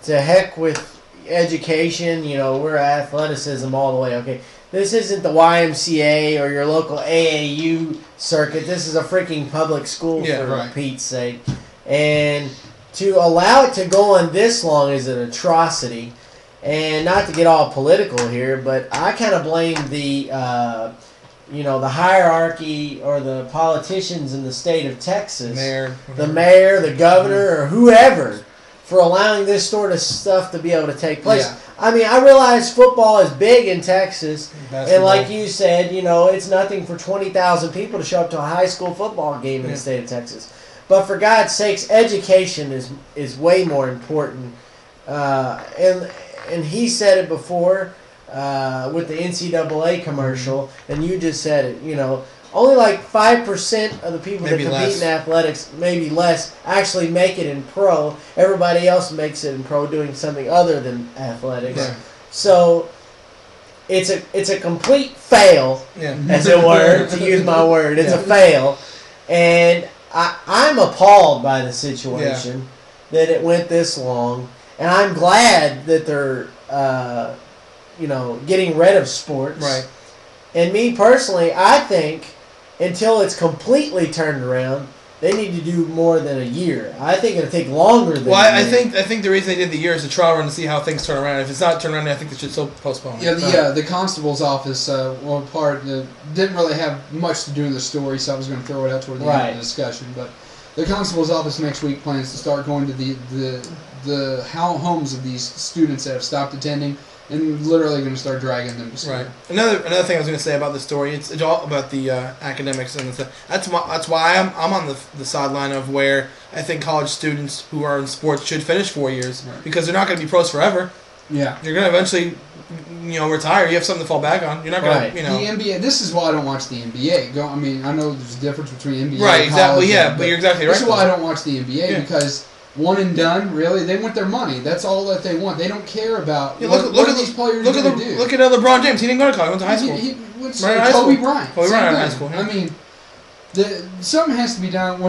to heck with education. You know, we're athleticism all the way. Okay, this isn't the YMCA or your local AAU circuit. This is a freaking public school, for Pete's sake. And to allow it to go on this long is an atrocity. And not to get all political here, but I kind of blame the the hierarchy or the politicians in the state of Texas, the mayor, the governor, or whoever, for allowing this sort of stuff to be able to take place. Yeah. I mean, I realize football is big in Texas, Basketball. and like you said, it's nothing for 20,000 people to show up to a high school football game in the state of Texas. But for God's sakes, education is way more important. And he said it before with the NCAA commercial, and you just said it. Only like 5% of the people Maybe that compete less. in athletics, maybe less, actually make it in pro. Everybody else makes it in pro doing something other than athletics. Right. So it's a complete fail, as it were, to use my word. It's a fail. And I'm appalled by the situation that it went this long. And I'm glad that they're, getting rid of sports. Right. And me personally, I think until it's completely turned around, they need to do more than a year. I think it'll take longer than. Well, a I year. think the reason they did the year is a trial run to see how things turn around. If it's not turned around, I think they should still postpone it. Yeah, the constable's office, didn't really have much to do in the story, so I was going to throw it out toward the end of the discussion. But the constable's office next week plans to start going to the homes of these students that have stopped attending, and literally going to start dragging them to school. Right. Another thing I was going to say about the story, it's all about the academics and stuff. That's why I'm on the sideline of where I think college students who are in sports should finish 4 years, because they're not going to be pros forever. Yeah. You're going to eventually, retire. You have something to fall back on. You're not going to, The NBA. This is why I don't watch the NBA. I know there's a difference between NBA. Right. And Exactly. college, Yeah. But you're exactly right. This is why I don't watch the NBA because. One and done, really. They want their money. That's all that they want. They don't care about what are these players going to do. Look at LeBron James. He didn't go to college. He went to high school. He went to Kobe Bryant. Kobe Bryant high school. Yeah. I mean, something has to be done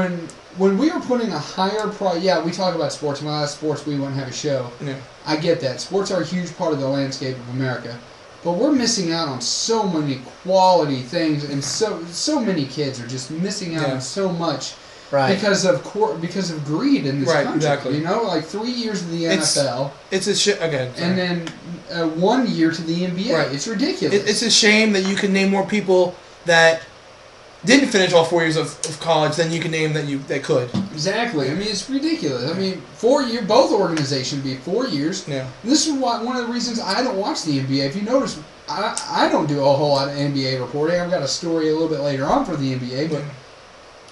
when we are putting a higher price. Yeah, we talk about sports. Without sports, we wouldn't have a show. Yeah. I get that. Sports are a huge part of the landscape of America. But we're missing out on so many quality things, and so many kids are just missing out on so much. Right. Because of greed in this country. Exactly. Like 3 years in the NFL. It's a shit again. And then 1 year to the NBA. Right. It's ridiculous. It's a shame that you can name more people that didn't finish all 4 years of college than you can name that could. Exactly. I mean, it's ridiculous. I mean, 4 years, both organizations be 4 years. Yeah. This is one of the reasons I don't watch the NBA. If you notice, I don't do a whole lot of NBA reporting. I've got a story a little bit later on for the NBA, but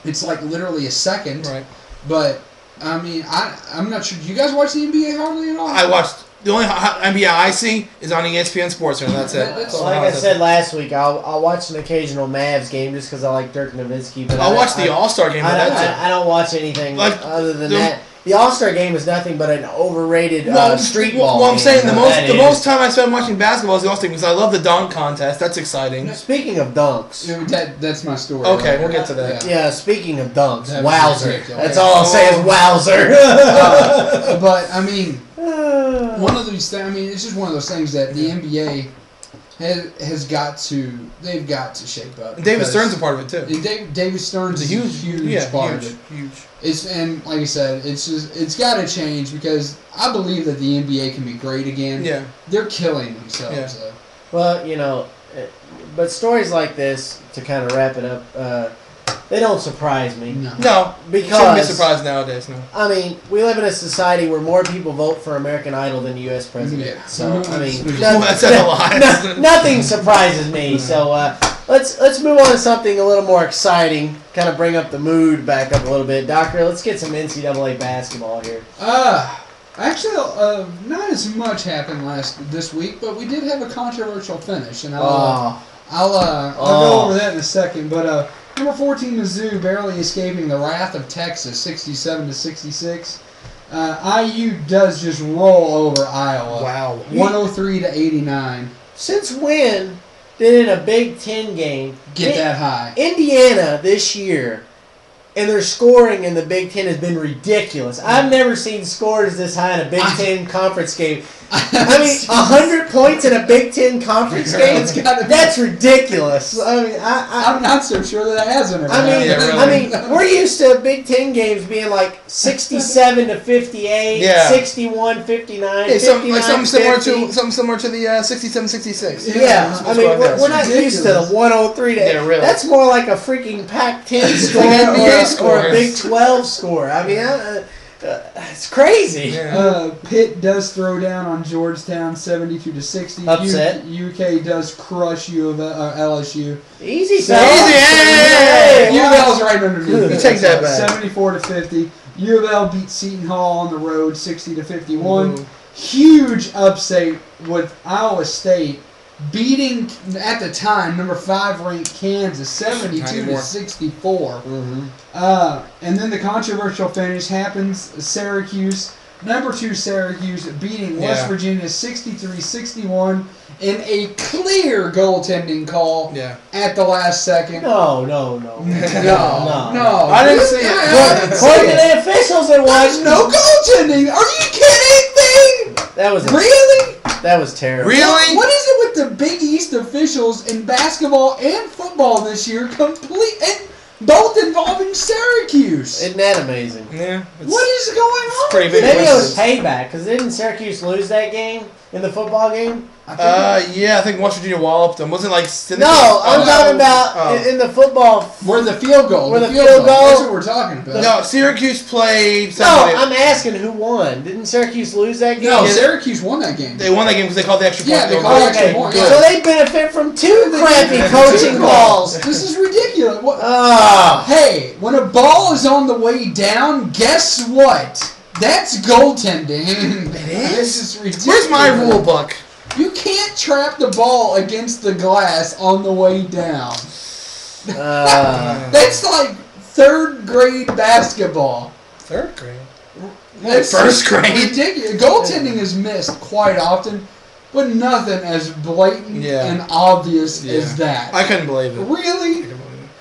it's like literally a second. Right. But, I mean, I'm not sure. Do you guys watch the NBA hardly at all? I watched. The only NBA I see is on ESPN Sports Center. That's it. Like I said last week, I'll watch an occasional Mavs game just because I like Dirk Nowitzki. But I'll watch the All-Star game. I don't watch anything other than that. The All-Star game is nothing but an overrated street ball. Well, I'm saying the most time I spend watching basketball is the All-Star game because I love the dunk contest. That's exciting. Speaking of dunks. That's my story. Okay, we'll get to that. Yeah, speaking of dunks. That wowzer. That's all I'll say is wowzer. But, I mean, one of these things, it's just one of those things that the NBA has got to, they've got to shape up. And David Stern's a part of it, too. And David Stern's a huge part of it. Huge. And like I said, it's got to change because I believe that the NBA can be great again. Yeah. They're killing themselves, though. Well, but stories like this, to kind of wrap it up, they don't surprise me. No. Because shouldn't be surprised nowadays, no. I mean, we live in a society where more people vote for American Idol than U.S. president. Yeah. So, I mean, that's a lot. Nothing surprises me. So, let's move on to something a little more exciting. Kind of bring up the mood back up a little bit. Doctor, let's get some NCAA basketball here. Actually, not as much happened this week, but we did have a controversial finish, and I'll go over that in a second. But number 14 Mizzou barely escaping the wrath of Texas, 67-66. IU does just roll over Iowa. Wow. 103-89. Since when did in a Big Ten game Get that high? Indiana this year, and their scoring in the Big Ten has been ridiculous. I've never seen scores this high in a Big Ten conference game. I mean, 100 points in a Big Ten conference game? That's ridiculous. I mean, I'm not so sure that hasn't ever I mean, we're used to Big Ten games being like 67-58, 61-59, something similar to the 67-66. Yeah, I mean, we're not used to the 103 to. Yeah, really. That's more like a freaking Pac-10 score or a Big 12 score. I mean, it's crazy. Yeah. Pitt does throw down on Georgetown 72-60. Upset. UK does crush LSU. Easy, UofL's right underneath. You take that back. 74-50. U of L beats Seton Hall on the road 60-51. Huge upset with Iowa State beating at the time number 5 ranked Kansas 72-64. And then the controversial finish happens. Syracuse, number 2 Syracuse beating West Virginia 63-61 in a clear goaltending call at the last second. No. I didn't see it. According to the officials, it was no goaltending. Are you kidding me? That was really? That was terrible. Really? What is it with the Big East officials in basketball and football this year? both involving Syracuse. Isn't that amazing? Yeah. What is going on? pretty with big. Maybe it this? was payback because didn't Syracuse lose that game in the football game? Yeah, I think West Virginia walloped them. Wasn't like No, I'm talking about Oh. in the football. Where the field goal. Where the field goal. That's what we're talking about. No, Syracuse played. No, somebody- I'm asking who won. Didn't Syracuse lose that game? No, Yeah. Syracuse won that game. They won that game because they called the extra point. Yeah, they goal. called the Okay, extra point. so they benefit from two crappy coaching calls. This is ridiculous. What? Ah. Hey, when a ball is on the way down, guess what? That's goaltending. It is? This is ridiculous. Where's my rule book? You can't trap the ball against the glass on the way down. That's like third grade basketball. Third grade. That's First grade. ridiculous. Goaltending is missed quite often, but nothing as blatant and obvious as that. I couldn't believe it. Really?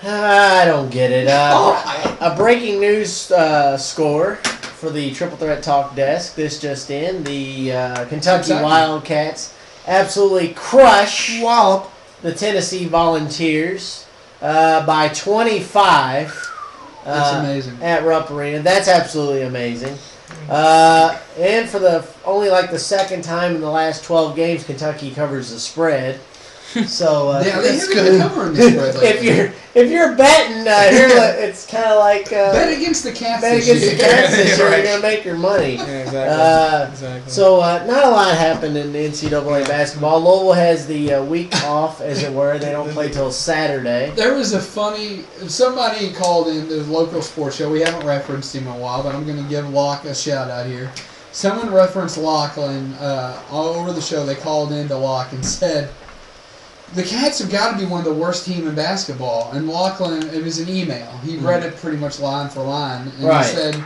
I don't get it. A breaking news score for the Triple Threat Talk desk. This just in. The Kentucky Wildcats absolutely crush the Tennessee Volunteers by 25. That's amazing. At Rupp Arena. That's absolutely amazing. And for the only like the second time in the last 12 games, Kentucky covers the spread. So yeah, they haven't been covering the spread lately. if you're betting here, it's kind of like bet against the Cats. bet against the Cats this year. You're gonna make your money. Yeah, exactly. So not a lot happened in NCAA basketball. Louisville has the week off, as it were. They don't play till Saturday. There was a funny somebody called in the local sports show. We haven't referenced him in a while, but I'm going to give Locke a shout out here. Someone referenced Lachlan all over the show. They called in to Locke and said, the Cats have got to be one of the worst team in basketball. And Lachlan, it was an email. He read it pretty much line for line. And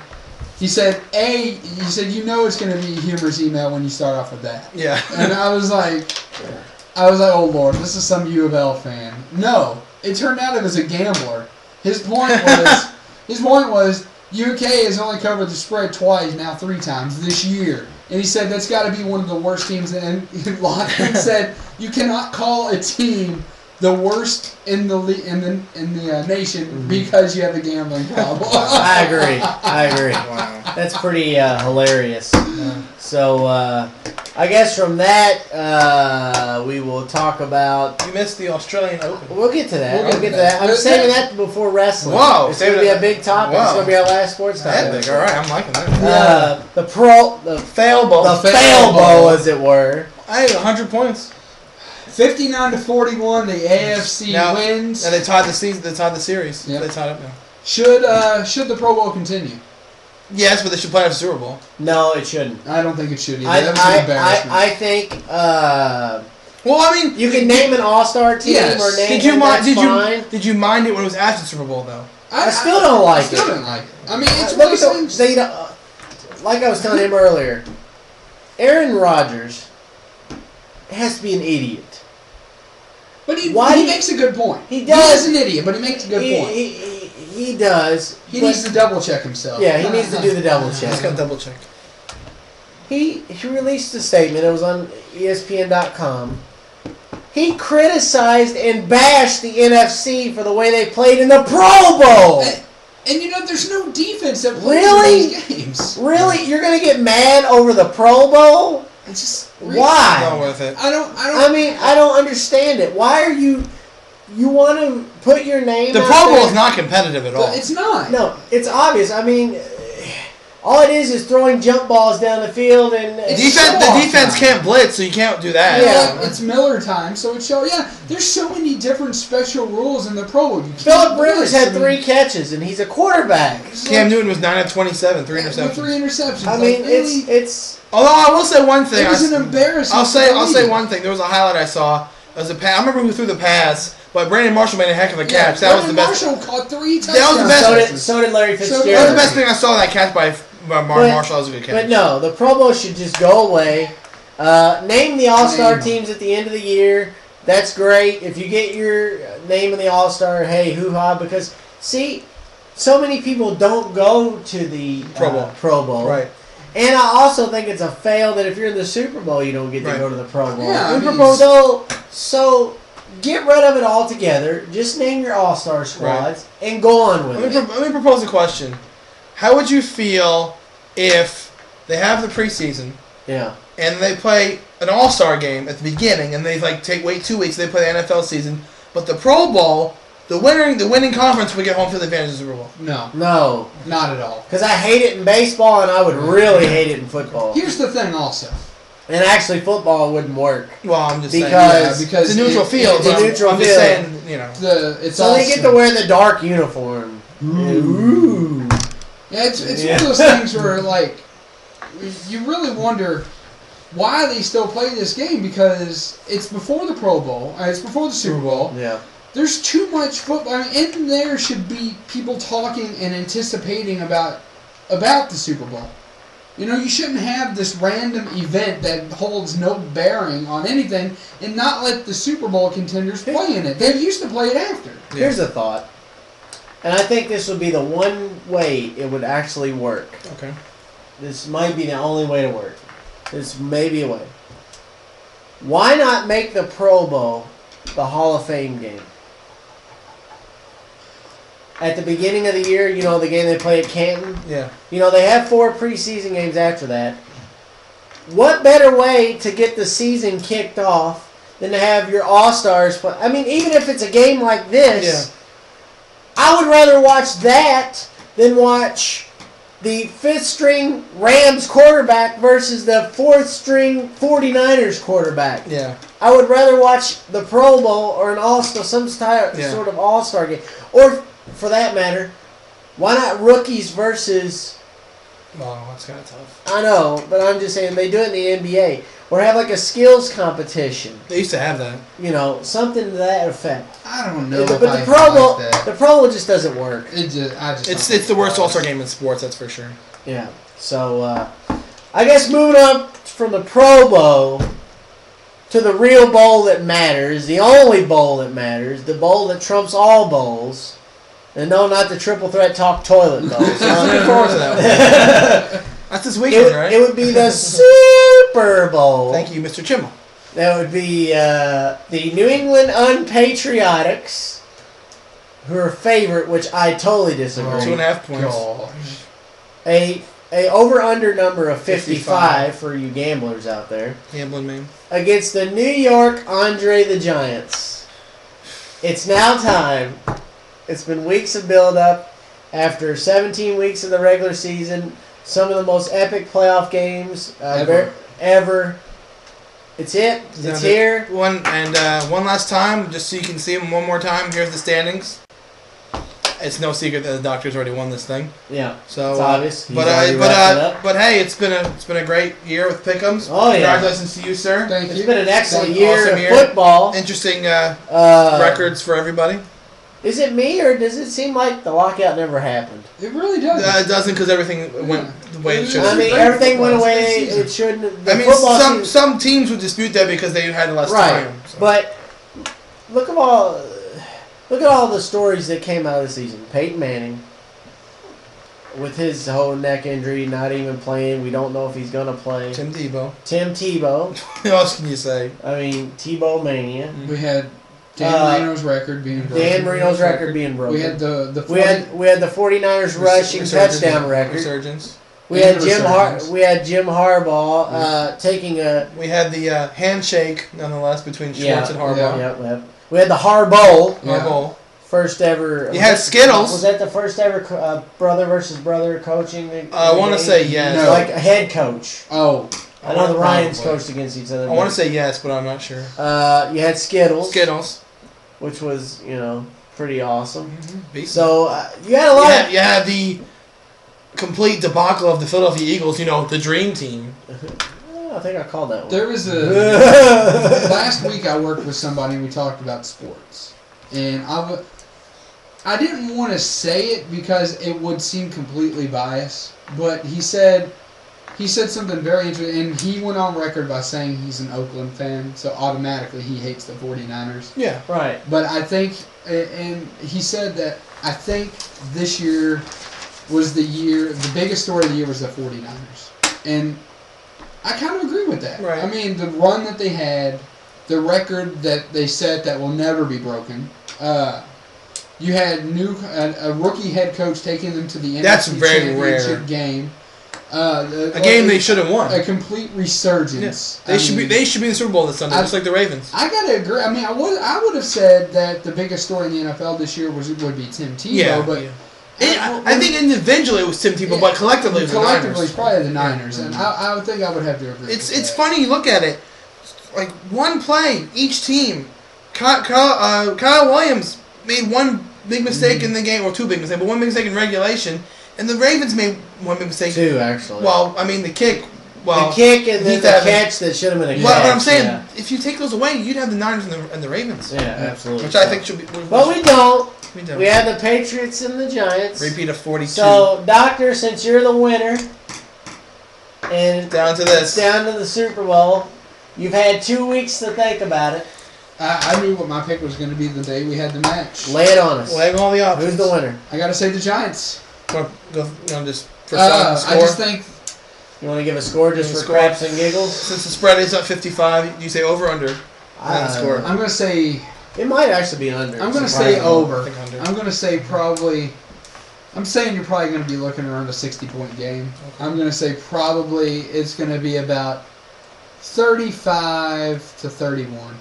he said, you know it's going to be a humorous email when you start off with that. Yeah. And I was like, oh Lord, this is some U of L fan. No, it turned out it was a gambler. His point was, UK has only covered the spread twice, now 3 times this year. And he said that's got to be one of the worst teams. And Lachlan said you cannot call a team the worst in the nation because you have a gambling problem. I agree. Wow. That's pretty hilarious. So I guess from that we will talk about. You missed the Australian Open. We'll get to that. We'll get to that. I'm saving that before wrestling. Whoa, it's going to be a big topic. It's going to be our last sports topic. Epic. All right, I'm liking that. The fail bowl, as it were. Hey, 100 points. 59-41, the AFC wins. And they tied the season. They tied the series. Yep. They tied up now. Should the Pro Bowl continue? Yes, but they should play after Super Bowl. No, it shouldn't. I don't think it should either. That was an embarrassment. I think. Well, I mean, you can name an all-star team or name. Did you mind it when it was after Super Bowl though? I still don't like it. I still don't like it. I mean, it's one of those things. Like I was telling him earlier, Aaron Rodgers has to be an idiot. But he makes a good point. He does. He is an idiot, but he makes a good point. He does. He needs to double check himself. Yeah, he needs to do the double check. He's got to double check. He released a statement. It was on ESPN.com. He criticized and bashed the NFC for the way they played in the Pro Bowl. And you know, there's no defense that plays in those games. Really? You're gonna get mad over the Pro Bowl? It's just why? Not worth it. I don't understand it. Why are you want to put your name The out Pro there? Bowl is not competitive at all. It's not. No, it's obvious. I mean, all it is throwing jump balls down the field and the defense can't blitz, so you can't do that. Yeah, it's Miller time, so it's there's so many different special rules in the Pro Bowl. Phillip Rivers had 3 catches, and he's a quarterback. Cam Newton was 9 of 27, 3 interceptions. 3 interceptions. I mean, it's. Although I will say one thing, it was an embarrassment. I'll say one thing. There was a highlight I saw. It was a pass. I remember who threw the pass, but Brandon Marshall made a heck of a catch. That was the best. Marshall caught 3 touchdowns. That was the best. So did Larry Fitzgerald. That was the best thing I saw. That catch by Marshall. That was a good catch. But no, the Pro Bowl should just go away. Name the All-Star teams at the end of the year. That's great. If you get your name in the All-Star, hey, hoo-ha. Because, see, so many people don't go to the Pro Bowl. Right. And I also think it's a fail that if you're in the Super Bowl, you don't get to go to the Pro Bowl. Yeah, so get rid of it altogether. Just name your all-star squads and go on with it. Let me propose a question. How would you feel if they have the preseason Yeah. and they play an all-star game at the beginning and they wait 2 weeks, they play the NFL season, but the Pro Bowl, the winning conference would get home field advantage of the Super Bowl? No, No. not at all. Because I hate it in baseball and I would really hate it in football. Here's the thing also. And actually, football wouldn't work. Well, I'm just saying. Because because it's a neutral field. it's a neutral I'm just field. saying, you know. So they get to wear the dark uniform. Ooh. Yeah, it's one of those things where, like, you really wonder why they still play this game, because it's before the Pro Bowl, it's before the Super Bowl. Yeah. There's too much football. I mean, in there should be people talking and anticipating about the Super Bowl. You know, you shouldn't have this random event that holds no bearing on anything and not let the Super Bowl contenders play in it. They used to play it after. Here's a thought. And I think this would be the one way it would actually work. Okay. This might be the only way to work. This may be a way. Why not make the Pro Bowl the Hall of Fame game? At the beginning of the year, you know, the game they play at Canton? Yeah. You know, they have 4 preseason games after that. What better way to get the season kicked off than to have your All-Stars play? I mean, even if it's a game like this, I would rather watch that than watch the 5th-string Rams quarterback versus the 4th-string 49ers quarterback. Yeah. I would rather watch the Pro Bowl or an All-Star, some sort of All-Star game. Or, for that matter, why not rookies versus... Well, that's kind of tough. I know, but I'm just saying they do it in the NBA. Or have like a skills competition. They used to have that. You know, something to that effect. I don't know. But the Pro Bowl, the Pro Bowl just doesn't work. It's the worst All-Star game in sports, that's for sure. Yeah. So, I guess moving on from the Pro Bowl to the real bowl that matters, the only bowl that matters, the bowl that trumps all bowls. And no, not the Triple Threat Talk toilet bowl. So I'm looking forward to that one. That's this weekend, right? It would be the Super Bowl. Thank you, Mr. Chimmel. That would be the New England Unpatriotics, who are favorite, which I totally disagree. 2.5 points. Gosh. A over-under number of 55 for you gamblers out there. Gambling man. Against the New York Andre the Giants. It's now time. It's been weeks of build-up. After 17 weeks of the regular season, some of the most epic playoff games ever. It's it. It's here. One last time, just so you can see them one more time. Here's the standings. It's no secret that the Doctors already won this thing. Yeah, so it's obvious. But hey, it's been a great year with Pick'ems. Oh yeah, congratulations to you, sir. Thank you. It's been an excellent year awesome of football. Interesting records for everybody. Is it me, or does it seem like the lockout never happened? It really does. It doesn't, because everything went the way it should. I mean, everything went away. It shouldn't. I mean, some teams would dispute that because they had less time. So. But look at all the stories that came out of the season. Peyton Manning, with his whole neck injury, not even playing. We don't know if he's going to play. Tim Tebow. What else can you say? I mean, Tebow mania. We had Dan Marino's record being broken. Dan Marino's record being broken. We had we had the 49ers rushing touchdown record. Resurgence. We had Jim Harbaugh taking a. We had the handshake, nonetheless, between Schwartz and Harbaugh. Yeah. We had the Harbaugh. Harbaugh. First ever. You had Skittles. Was that the first ever brother versus brother coaching? I want to say yes. No. Like a head coach. Oh. I know the Ryans coached against each other. I want to say yes, but I'm not sure. You had Skittles. Which was, pretty awesome. Mm-hmm. So, you had a lot You had the complete debacle of the Philadelphia Eagles, the dream team. I think I called that one. There was last week I worked with somebody and we talked about sports. And I didn't want to say it because it would seem completely biased, but he said something very interesting, and he went on record by saying he's an Oakland fan, so automatically he hates the 49ers. Yeah, right. But I think, and he said that I think this year was the biggest story of the year was the 49ers. And I kind of agree with that. Right. I mean, the run that they had, the record that they set that will never be broken. You had a rookie head coach taking them to the That's NFC very Championship rare. game. A game they should have won. A complete resurgence. They should be in the Super Bowl this Sunday, just like the Ravens. I gotta agree. I mean, I would have said that the biggest story in the NFL this year would be Tim Tebow, but. I think individually it was Tim Tebow, but collectively it was the Niners. It's probably the Niners, and I would think I would have to agree. It's funny you look at it, like one play each team. Kyle Williams made one big mistake in the game, or two big mistakes, but one big mistake in regulation, and the Ravens made one big mistake. Two actually. Well, I mean the kick. Well, the kick and then the catch that should have been a catch. Well, what I'm saying, if you take those away, you'd have the Niners and the Ravens. Yeah, absolutely. Which I think should be. But we don't. We have the Patriots and the Giants. Repeat of 42. So, Doctor, since you're the winner, and down to this, it's down to the Super Bowl, you've had 2 weeks to think about it. I knew what my pick was going to be the day we had the match. Lay it on us. Lay all the options. Who's the winner? I got to say the Giants. Just for I score? just think. You want to give a score just for craps and giggles? Since the spread is at 55, you say over or under? Score. I'm going to say. It might actually be under. I'm going to say over. I'm going to say probably. I'm saying you're probably going to be looking around a 60-point game. Okay. I'm going to say probably it's going to be about 35 to 31.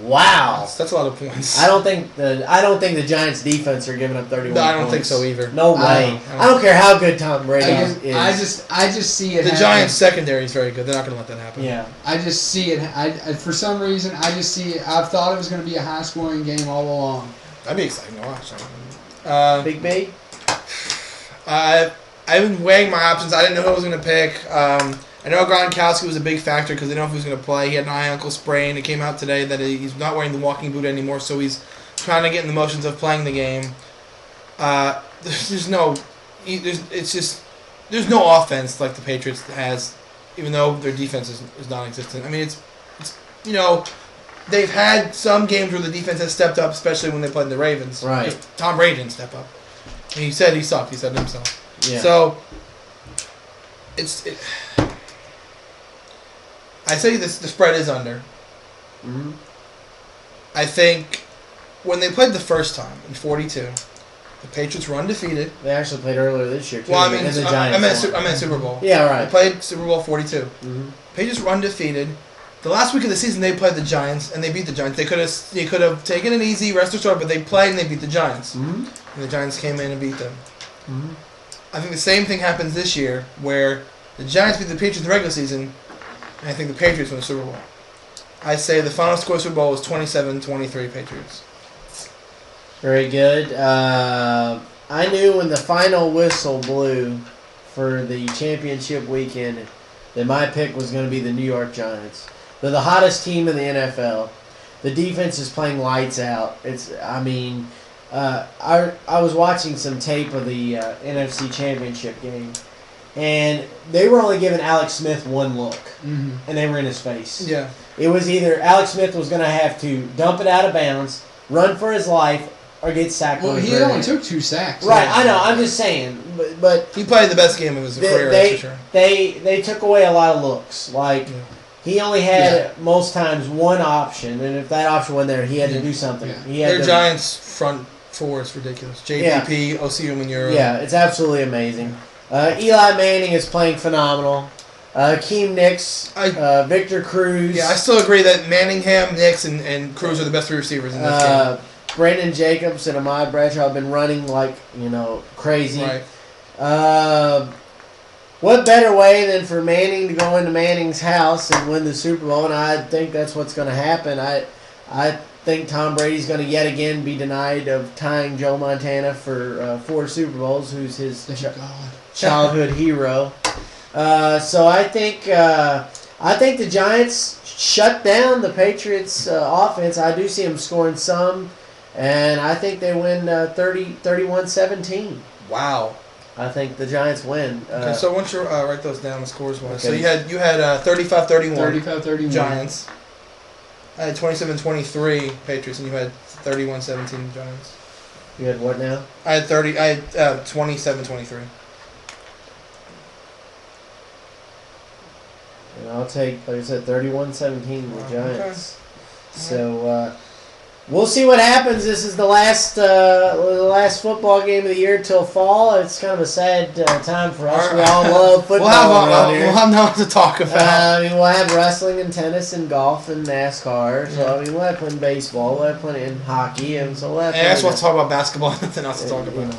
Wow, that's a lot of points. I don't think the Giants' defense are giving up 31. No, I don't points. think so either. No way. I don't care how good Tom Brady is. I just see it. The Giants' secondary is very good. They're not going to let that happen. Yeah. I just see it. For some reason, I just see it. I've thought it was going to be a high-scoring game all along. That'd be exciting to watch. Big B. I've been weighing my options. I didn't know who I was going to pick. I know Gronkowski was a big factor because they didn't know if he was going to play. He had an eye ankle sprain. It came out today that he's not wearing the walking boot anymore, so he's trying to get in the motions of playing the game. There's no offense like the Patriots has, even though their defense is non-existent. I mean, it's they've had some games where the defense has stepped up, especially when they played the Ravens. Right. Tom Brady didn't step up. And he said he sucked. He said it himself. Yeah. So I say the spread is under. Mm-hmm. I think when they played the first time in 42, the Patriots were undefeated. They actually played earlier this year too. Well, I mean, and the I Giants meant Super Bowl. Yeah, right. They played Super Bowl 42. Mm-hmm. Patriots were undefeated. The last week of the season, they played the Giants, and they beat the Giants. They could have taken it easy, rest assured, but they played and they beat the Giants. Mm-hmm. And the Giants came in and beat them. Mm-hmm. I think the same thing happens this year, where the Giants beat the Patriots in the regular season, and I think the Patriots win the Super Bowl. I say the final score of the Super Bowl was 27-23 Patriots. Very good. I knew when the final whistle blew for the championship weekend that my pick was going to be the New York Giants. They're the hottest team in the NFL. The defense is playing lights out. I was watching some tape of the NFC Championship game, and they were only giving Alex Smith one look, mm-hmm. and they were in his face. Yeah. It was either Alex Smith was going to have to dump it out of bounds, run for his life, or get sacked. Well, he only took 2 sacks. Right, I know. I'm just saying, but he played the best game of his career, that's for sure. They took away a lot of looks. Like he only had most times one option, and if that option wasn't there, he had to do something. Yeah. He had Their Giants front four is ridiculous. JPP, Osi Umenyiora. Yeah, it's absolutely amazing. Eli Manning is playing phenomenal. Keem Nicks, Victor Cruz. Yeah, I still agree that Manningham, Nicks, and Cruz are the best 3 receivers in this game. Brandon Jacobs and Ahmad Bradshaw have been running like, crazy. Right. What better way than for Manning to go into Manning's house and win the Super Bowl? And I think that's what's going to happen. I think Tom Brady's going to yet again be denied of tying Joe Montana for 4 Super Bowls, who's his childhood hero. So I think the Giants shut down the Patriots' offense. I do see them scoring some, and I think they win 31-17. Wow. I think the Giants win. Okay, so once you write those down, the scores wise. Okay. So you had 35-31. 35-31. Giants. I had 27-23 Patriots, and you had 31-17 Giants. You had what now? I had 27-23. And I'll take, like I said, 31-17 the Giants. So we'll see what happens. This is the last football game of the year till fall. It's kind of a sad time for us. We all love football around here. We'll have nothing to talk about. We'll have wrestling and tennis and golf and NASCAR. So we'll have plenty of baseball. We'll have plenty in hockey, and so we'll have. I guess we'll talk about basketball. Nothing else to talk about.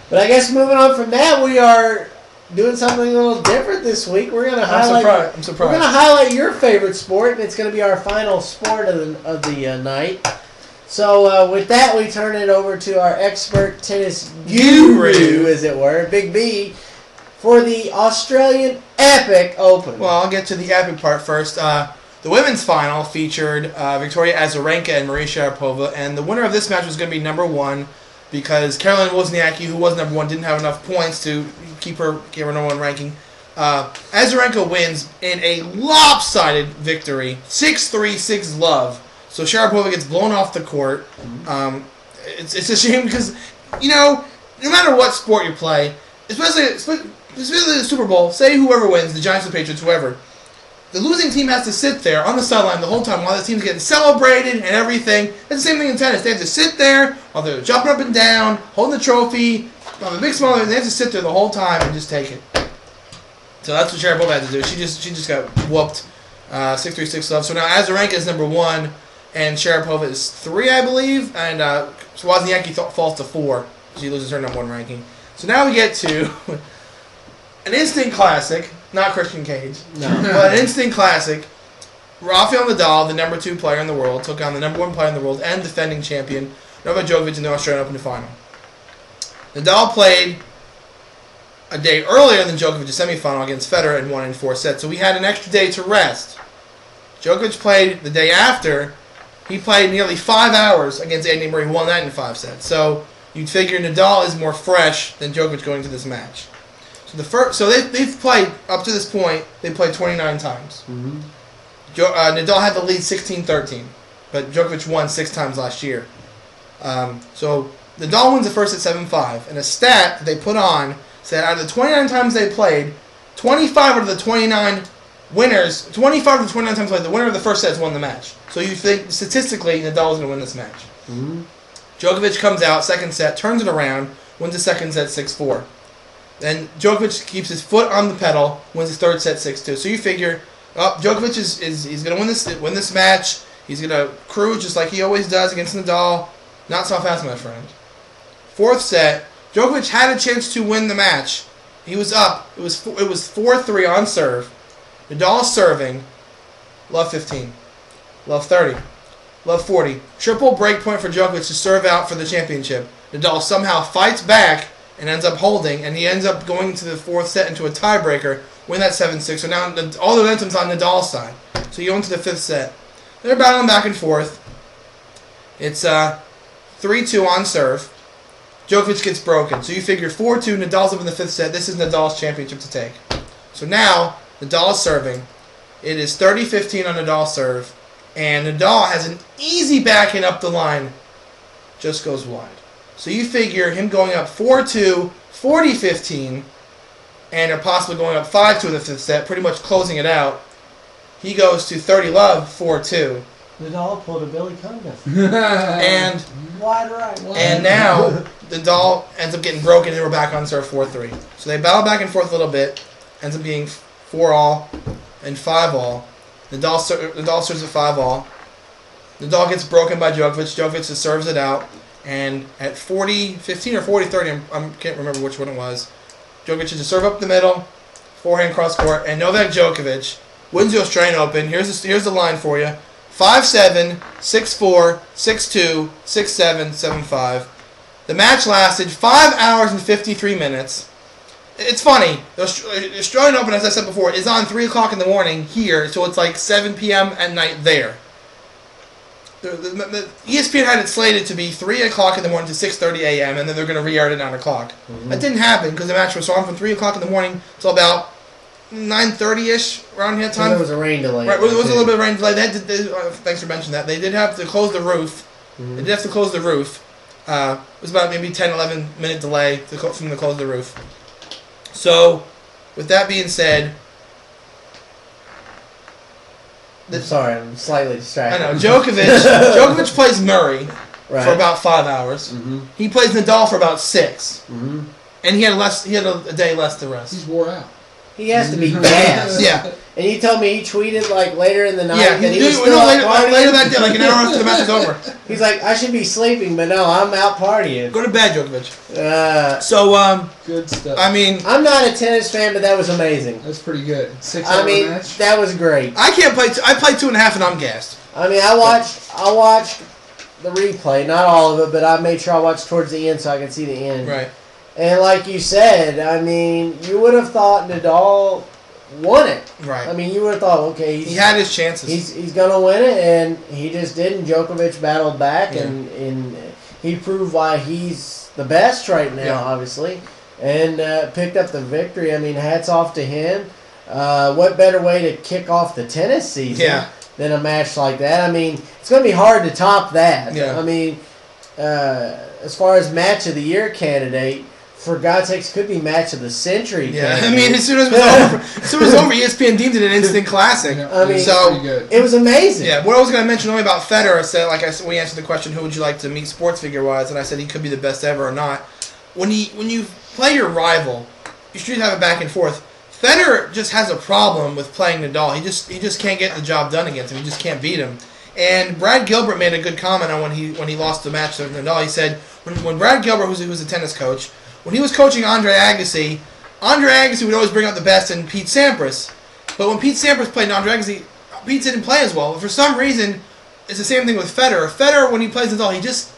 But I guess moving on from that, we are doing something a little different this week. We're going to highlight. I'm surprised. We're going to highlight your favorite sport, and it's going to be our final sport of the night. So with that, we turn it over to our expert tennis guru, as it were, Big B, for the Australian Epic Open. Well, I'll get to the epic part first. The women's final featured Victoria Azarenka and Maria Sharapova, and the winner of this match was going to be number 1 because Caroline Wozniacki, who was number 1, didn't have enough points to keep her number 1 ranking. Azarenka wins in a lopsided victory, 6-3, 6-love. So Sharapova gets blown off the court. It's a shame because, no matter what sport you play, especially the Super Bowl, say whoever wins, the Giants, the Patriots, whoever, the losing team has to sit there on the sideline the whole time while the team's getting celebrated and everything. It's the same thing in tennis. They have to sit there while they're jumping up and down, holding the trophy, have a big smile, and they have to sit there the whole time and just take it. So that's what Sharapova had to do. She just got whooped, 6-3, 6-love. So now Azarenka is number 1, and Sharapova is 3, I believe, and Wozniacki falls to 4. She loses her number 1 ranking. So now we get to an instant classic. Not Christian Cage. No. But an instant classic. Rafael Nadal, the number 2 player in the world, took on the number 1 player in the world and defending champion, Novak Djokovic, in the Australian Open final. Nadal played a day earlier than Djokovic's semifinal against Federer and won in 4 sets, so we had an extra day to rest. Djokovic played the day after. He played nearly 5 hours against Andy Murray, won that in 5 sets. So you'd figure Nadal is more fresh than Djokovic going to this match. So they've played up to this point. They played 29 times. Mm-hmm. Nadal had the lead 16-13, but Djokovic won 6 times last year. So Nadal wins the first at 7-5, and a stat that they put on said out of the 29 times they played, 25 out of the 29 winners, 25 of the 29 times played, the winner of the first set has won the match. So you think statistically Nadal is going to win this match. Mm-hmm. Djokovic comes out, second set, turns it around, wins the second set 6-4. Then Djokovic keeps his foot on the pedal, wins his third set 6-2. So you figure, Djokovic is going to win this match. He's going to cruise just like he always does against Nadal. Not so fast, my friend. Fourth set, Djokovic had a chance to win the match. He was up. It was 4-3 on serve. Nadal serving. Love 15. Love 30. Love 40. Triple break point for Djokovic to serve out for the championship. Nadal somehow fights back and ends up holding, and he ends up going to the 4th set into a tiebreaker, win that 7-6. So now all the momentum's on Nadal's side. So you go into the 5th set. They're battling back and forth. It's 3-2 on serve. Djokovic gets broken. So you figure 4-2, Nadal's up in the 5th set. This is Nadal's championship to take. So now, Nadal is serving. It is 30-15 on Nadal's serve. And Nadal has an easy backhand up the line. Just goes wide. So you figure him going up 4-2, 40-15, and possibly going up 5-2 in the 5th set, pretty much closing it out. He goes to 30-love, 4-2. Nadal pulled a Billy Conga. And wide right. And now Nadal ends up getting broken, and we're back on serve 4-3. So they battle back and forth a little bit. Ends up being 4-all and 5-all. Nadal serves at 5-all. Nadal gets broken by Djokovic. Djokovic just serves it out. And at 40-15 or 40-30, I can't remember which one it was, Djokovic just serve up the middle, forehand cross court, and Novak Djokovic wins the Australian Open. Here's the line for you. 5-7, 6-4, 6-2, 6-7, 7-5. The match lasted 5 hours and 53 minutes. It's funny. The Australian Open, as I said before, is on 3 o'clock in the morning here, so it's like 7 p.m. at night there. The ESPN had it slated to be 3 o'clock in the morning to 6:30 a.m., and then they're going to re-air it at 9 o'clock. Mm-hmm. That didn't happen because the match was on from 3 o'clock in the morning till about 9:30ish around here time. And there was a rain delay. Right, there was a little bit of rain delay. Thanks for mentioning that. They did have to close the roof. Mm-hmm. They did have to close the roof. It was about maybe 10, 11 minute delay from the close of the roof. So, with that being said, Sorry, I'm slightly distracted. I know. Djokovic plays Murray for about 5 hours. Mm-hmm. He plays Nadal for about 6. Mm-hmm. And he had a day less to rest. He's wore out. He has to be gassed. Yeah. And you told me he tweeted like later in the night Yeah, that he was still later partying. that day, like an hour after the match was over. He's like, I should be sleeping, but no, I'm out partying. Go to bed, Djokovic. So, good stuff. I mean, I'm not a tennis fan, but that was amazing. That's pretty good. 6-hour match. That was great. I can't play. I played 2.5 and I'm gassed. I mean, I watched the replay, not all of it, but I made sure I watched towards the end so I could see the end. Right. And like you said, I mean, you would have thought Nadal won it. Right. I mean, you would have thought, okay, he had his chances. He's gonna win it, and he just didn't. Djokovic battled back, and he proved why he's the best right now, obviously, and picked up the victory. I mean, hats off to him. What better way to kick off the tennis season than a match like that? I mean, it's gonna be hard to top that. Yeah. I mean, as far as match of the year candidate. For God's sakes, could be match of the century. Yeah, I mean, as soon as it was over, ESPN deemed it an instant classic. I mean, so it was amazing. Yeah, what I was going to mention only about Federer, we answered the question, who would you like to meet sports figure wise, and I said he could be the best ever or not. When you play your rival, you should have it back and forth. Federer just has a problem with playing Nadal. He just can't get the job done against him. He just can't beat him. And Brad Gilbert made a good comment on when he lost the match to Nadal. He said when Brad Gilbert, who was a tennis coach. When he was coaching Andre Agassi would always bring out the best in Pete Sampras. But when Pete Sampras played Andre Agassi, Pete didn't play as well. For some reason, it's the same thing with Federer. Federer, when he plays Nadal, he just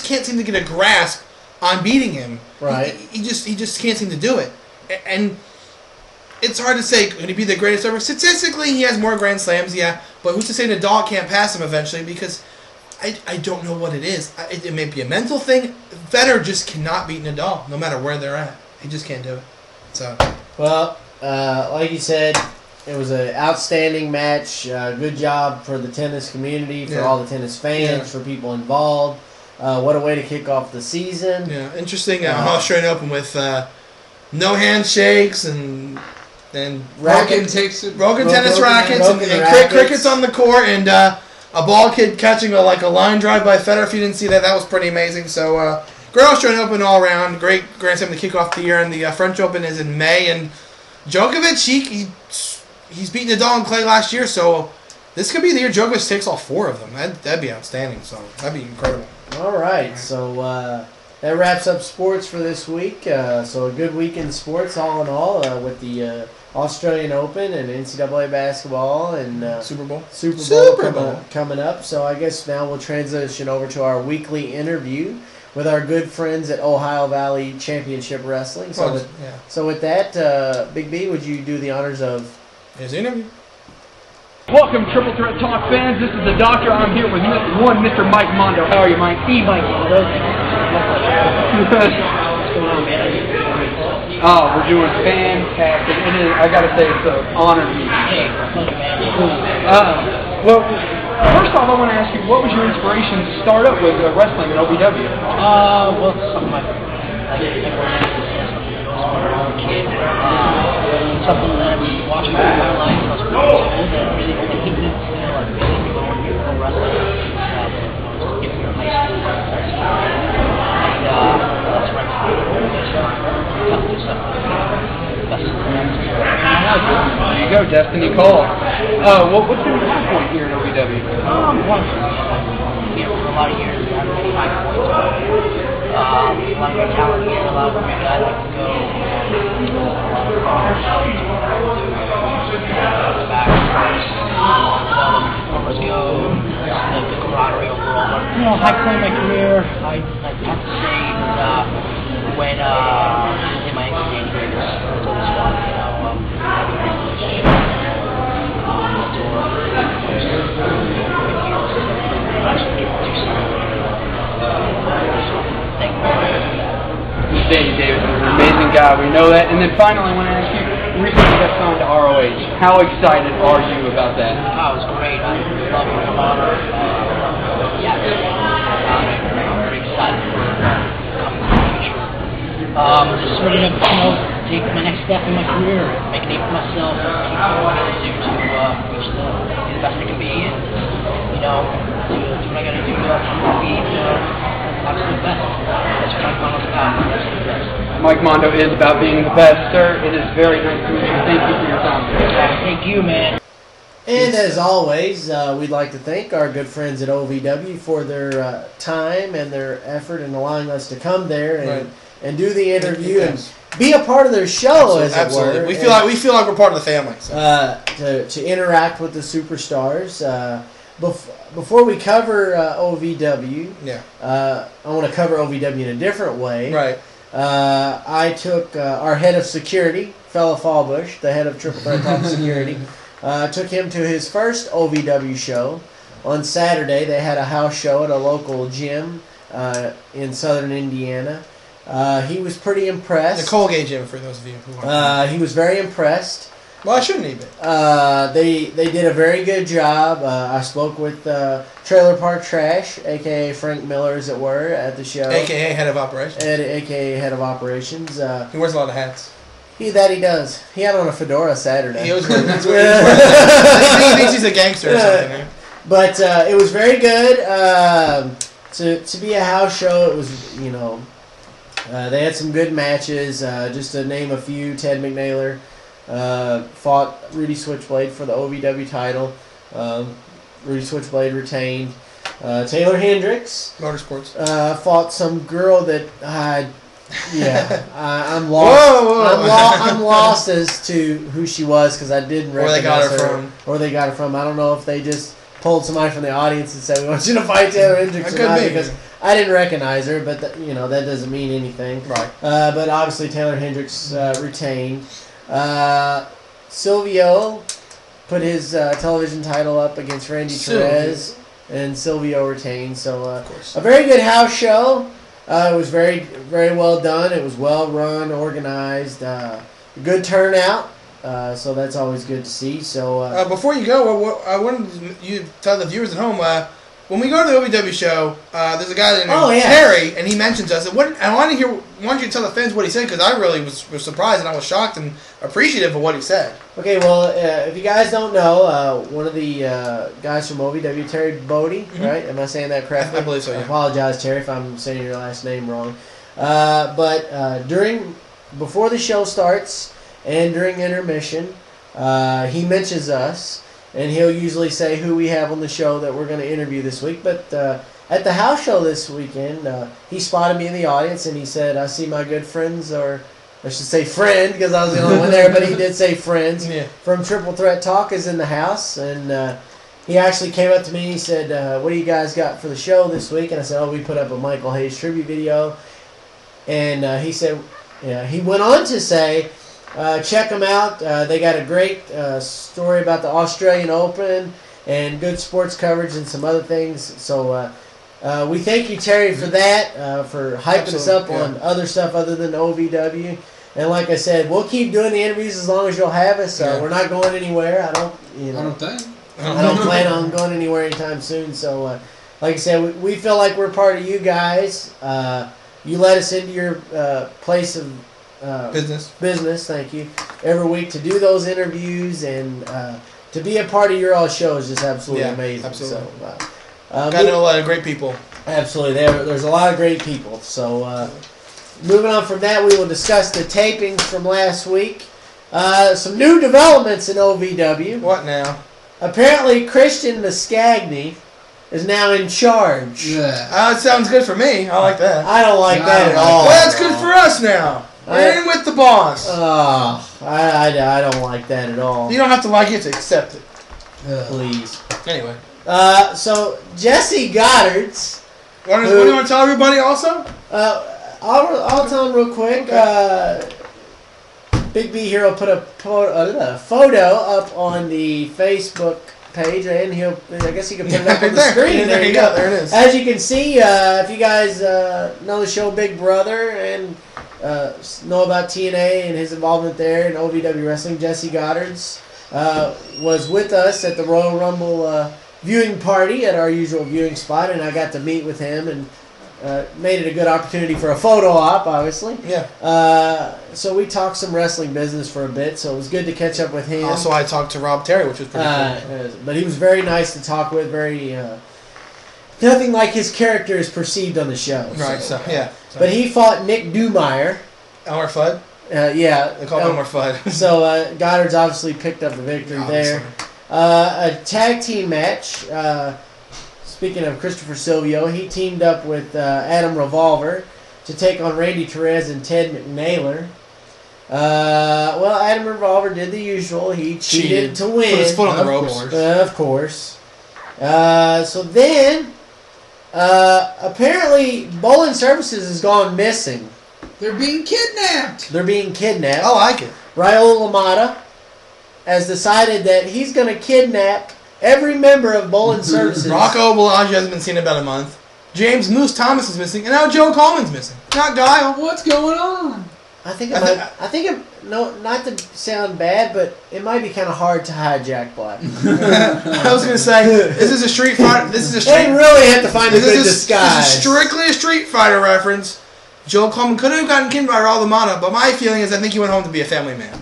can't seem to get a grasp on beating him. Right. He just can't seem to do it. And it's hard to say, could he be the greatest ever? Statistically, he has more Grand Slams, yeah. But who's to say Nadal can't pass him eventually? Because I don't know what it is. It may be a mental thing. Federer just cannot beat Nadal, no matter where they're at. He just can't do it. So, well, like you said, it was an outstanding match. Good job for the tennis community, for all the tennis fans, for people involved. What a way to kick off the season. Yeah, interesting. Australian Open with no handshakes and Rogan tennis rackets and crickets on the court and. A ball kid catching a line drive by Federer. If you didn't see that, that was pretty amazing. So, great Australian Open all around. Great Grand Slam to kick off the year. And the French Open is in May. And Djokovic, he's beaten Nadal and Clay last year. So, this could be the year Djokovic takes all 4 of them. That'd be outstanding. So, that'd be incredible. All right. So, that wraps up sports for this week. So, a good week in sports all in all with the Australian Open and NCAA basketball and Super Bowl coming up. So I guess now we'll transition over to our weekly interview with our good friends at Ohio Valley Championship Wrestling. So with that, Big B, would you do the honors of his interview? Welcome, Triple Threat Talk fans. This is the Doctor. I'm here with Mr. Mike Mondo. How are you, Mike? Mike Mondo. What's going on, man? Oh, we're doing fantastic. I gotta say, it's an honor to meet you. Well, first off, I want to ask you, what was your inspiration to start up with wrestling at OVW? Well, something like I did never as a kid. Something that I was watching all my life. I was pretty old and really only keeping it like really going to pro wrestling. Getting in high school. And that's right. There you go, Destiny Call. What's been your high point here at OVW? Here for a lot of years, I really high points. A lot of great talent here, a lot of great guys like to go. A lot of cars. Back. Let's go. The camaraderie overall. High point in my career, I have to say, when in my NCAA Danny Davis is an amazing guy, we know that. And then finally, I want to ask you, recently got signed to ROH. How excited are you about that? Oh, it was great. I love it. I'm honored. I'm very excited for the future. Just sort of, take my next step in my career, make a name for myself, keep doing what I gotta do to reach be the best I can be, and do what I gotta do to be the absolute best. That's what Mike Mondo's about. Mike Mondo is about being the best, sir. It is very nice to meet you. Thank you for your time. Thank you, man. And as always, we'd like to thank our good friends at OVW for their time and their effort in allowing us to come there and do the interview and be a part of their show, as it were. We feel like we're part of the family. So. To interact with the superstars. Before we cover OVW, I want to cover OVW in a different way. Right. I took our head of security, Fella Fallbush, the head of Triple Threat Talk Security, took him to his first OVW show. On Saturday, they had a house show at a local gym in southern Indiana. He was pretty impressed. The Colgate gym, for those of you who aren't. He was very impressed. Well, I shouldn't even. They did a very good job. I spoke with Trailer Park Trash, a.k.a. Frank Miller, as it were, at the show. A.k.a. head of operations. A.k.a. head of operations. He wears a lot of hats. He does. He had on a fedora Saturday. He always wears he thinks he's a gangster or something. Man. But it was very good. To be a house show, it was, they had some good matches. Just to name a few, Ted McNaylor fought Rudy Switchblade for the OVW title. Rudy Switchblade retained. Taylor Hendricks Motorsports fought some girl that I'm lost. I'm lost as to who she was because I didn't recognize her. Or they got her from. I don't know if they just pulled somebody from the audience and said, "We want you to fight Taylor Hendricks," or not, because I didn't recognize her. But that doesn't mean anything. Right. But obviously Taylor Hendricks retained. Silvio put his television title up against Randy Perez, and Silvio retained. So a very good house show. It was very, very well done. It was well run, organized, good turnout. So that's always good to see. So before you go, I wanted you to tell the viewers at home. When we go to the OVW show, there's a guy named Terry, and he mentions us. And I want you to tell the fans what he said, because I really was surprised and I was shocked and appreciative of what he said. Okay, well, if you guys don't know, one of the guys from OVW, Terry Bodie, right? Am I saying that correctly? I believe so, yeah. I apologize, Terry, if I'm saying your last name wrong. Before the show starts and during intermission, he mentions us. And he'll usually say who we have on the show that we're going to interview this week. But at the house show this weekend, he spotted me in the audience and he said, "I see my good friends," or I should say friend, because I was the only one there, but he did say friends, from Triple Threat Talk is in the house. And he actually came up to me and he said, "What do you guys got for the show this week?" And I said, "Oh, we put up a Michael Hayes tribute video." And he said, he went on to say, check them out. They got a great story about the Australian Open and good sports coverage and some other things. So we thank you, Terry, for that, for hyping us up on other stuff other than OVW. And like I said, we'll keep doing the interviews as long as you'll have us. We're not going anywhere. I don't plan on going anywhere anytime soon. So like I said, we feel like we're part of you guys. You let us into your place of business, thank you, every week to do those interviews and to be a part of your all show is just absolutely amazing. Absolutely. So, got to know a lot of great people. Absolutely, there's a lot of great people. So moving on from that, we will discuss the tapings from last week. Some new developments in OVW. What now? Apparently, Christian Muscagni is now in charge. Yeah. It sounds good for me. I like that. I don't like that at all. Well, that's good for us now. We're in with the boss. I don't like that at all. You don't have to like it to accept it. Please. Anyway. So Jesse Goddard's. What do you want to tell everybody also? I'll tell him real quick. Okay. Big B Hero put a photo up on the Facebook page, and I guess he can put it up on the screen. There you go. There it is. As you can see, if you guys know the show Big Brother and know about TNA and his involvement there in OVW Wrestling, Jesse Goddard's was with us at the Royal Rumble viewing party at our usual viewing spot, and I got to meet with him and made it a good opportunity for a photo op, obviously. Yeah. So we talked some wrestling business for a bit, so it was good to catch up with him. Also, I talked to Rob Terry, which was pretty cool. But he was very nice to talk with, very... nothing like his character is perceived on the show. Right, so yeah. But he fought Nick Dumeyer. Elmer Fudd? Yeah. They call him Elmer Fudd. So Goddard's obviously picked up the victory there. A tag team match. Speaking of Christopher Silvio, he teamed up with Adam Revolver to take on Randy Torres and Ted McNaylor. Well, Adam Revolver did the usual. He cheated to win. Put his foot on the ropes. Of course. So then, apparently, Bowling Services has gone missing. They're being kidnapped. They're being kidnapped. I like it. Raul Lamada has decided that he's going to kidnap every member of Bowling Services. Rocco Bellagio hasn't been seen in about a month. James Moose Thomas is missing, and now Joe Coleman's missing. Not Guile. What's going on? I think no, not to sound bad, but it might be kind of hard to hijack Black. I was gonna say this is a Street Fighter. This is a They Street. really have to find a good disguise. This is strictly a Street Fighter reference. Joe Coleman could have gotten kidnapped by Raul Lamada, but my feeling is I think he went home to be a family man.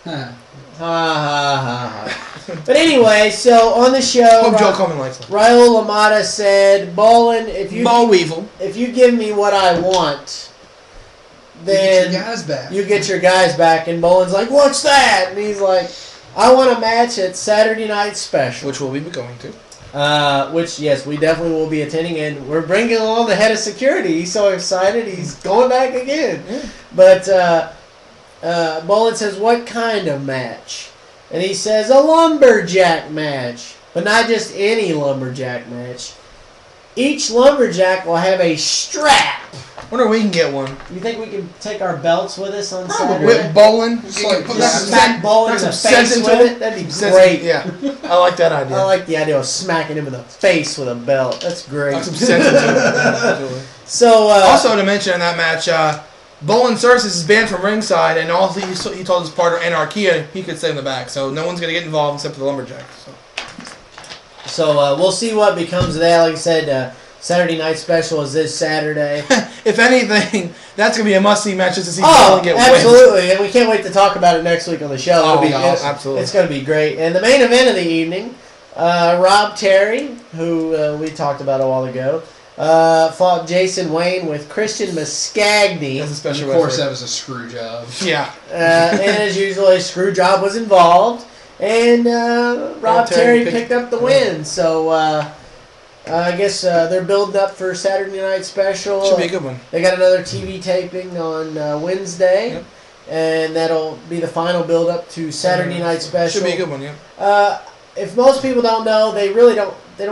Huh. Ha ha ha. But anyway, so on the show, Hope Joe Coleman likes him. Raul Lamada said, "Bolin, if you give me what I want, then you get your guys back. You get your guys back." And Bolin's like, "What's that?" And he's like, "I want a match at Saturday Night Special," which we'll be going to. Which, yes, we definitely will be attending, and we're bringing along the head of security. He's so excited, he's going back again. Yeah. But Bolin says, "What kind of match?" And he says, "A lumberjack match." But not just any lumberjack match. Each lumberjack will have a strap. I wonder if we can get one. You think we can take our belts with us on Probably. Saturday? Whip bowling. Smack Bolin in the face with it? That'd be great. Yeah. I like that idea. I like the idea of smacking him in the face with a belt. That's great. That's some sense into it. So, also to mention in that match, Bowling Services is banned from ringside, and also he told his partner Anarchia he could stay in the back, so no one's going to get involved except for the lumberjack. So we'll see what becomes of that. Like I said, Saturday Night Special is this Saturday. If anything, that's going to be a must-see match just to see Bowling get wins. Absolutely, and we can't wait to talk about it next week on the show. Oh, absolutely. It's going to be great. And the main event of the evening, Rob Terry, who we talked about a while ago, fought Jason Wayne with Christian Muscagni. That's a special Of course, that was a screw job. Yeah. And as usual, a screw job was involved. And Rob Terry picked up the win. So I guess they're building up for Saturday Night Special. Should be a good one. They got another TV taping on Wednesday. Yep. And that'll be the final build up to Saturday Night Special. Should be a good one, yeah. If most people don't know, they really don't. They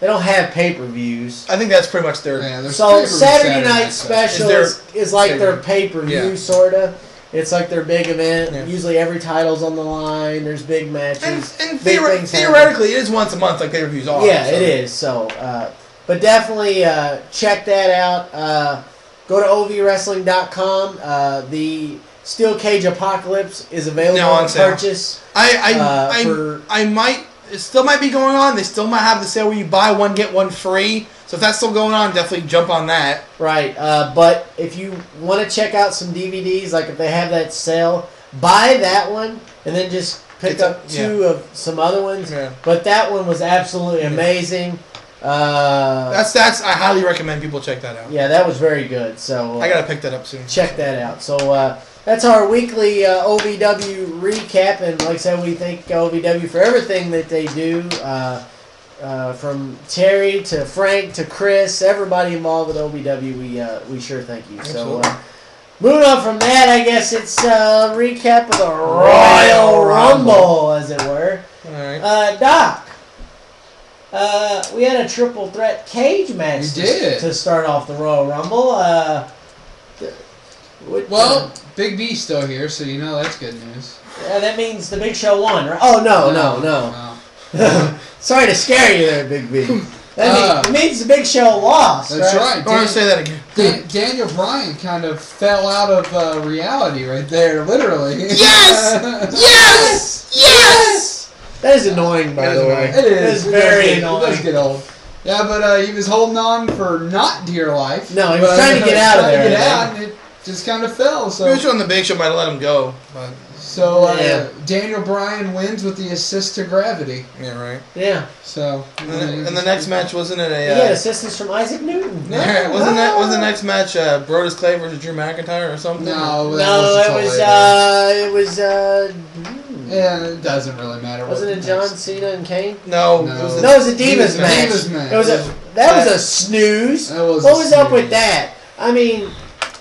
don't have pay-per-views. I think that's pretty much their... Yeah, so Saturday Night Special is like their pay-per-view, sort of. It's like their big event. Yeah. Usually every title's on the line. There's big matches. And theoretically, it is once a month like pay-per-views are. Yeah, so. It is. So, but definitely check that out. Go to ovwrestling.com. The Steel Cage Apocalypse is available to purchase. I might... It still might be going on. They still might have the sale where you buy one, get one free. So if that's still going on, definitely jump on that. Right. But if you want to check out some DVDs, like if they have that sale, buy that one and then just pick up two of some other ones. Yeah. But that one was absolutely amazing. I highly recommend people check that out. Yeah, that was very good. So I gotta pick that up soon. Check that out. So that's our weekly OVW recap, and like I said, we thank OVW for everything that they do. From Terry to Frank to Chris, everybody involved with OVW, we sure thank you. Absolutely. So moving on from that, I guess it's a recap of the Royal Rumble, as it were. All right. Doc, we had a triple threat cage match to start off the Royal Rumble. Big B's still here, so you know that's good news. That means the Big Show won, right? Oh, no. Sorry to scare you there, Big B. It means the Big Show lost. That's right. I want to say that again. Daniel Bryan kind of fell out of reality right there, literally. Yes! Yes! Yes! That is annoying, by the way. It is very annoying. It does get old. Yeah, but he was holding on for not dear life. No, he was trying to get out of there. Get out, and it just kind of fell. So Pretty sure on the Big Show might have let him go. But Yeah. Daniel Bryan wins with the assist to gravity. yeah, right. Yeah. So And the next match wasn't it He had a? assistance from Isaac Newton. Was the next match Brodus Clay versus Drew McIntyre or something? no, it was. Yeah, it doesn't really matter. Wasn't it John Cena and Kane? No, No. it was the, No, it was a Divas match. Divas match. It was that was a snooze. That was What a was up with snooze. that? I mean,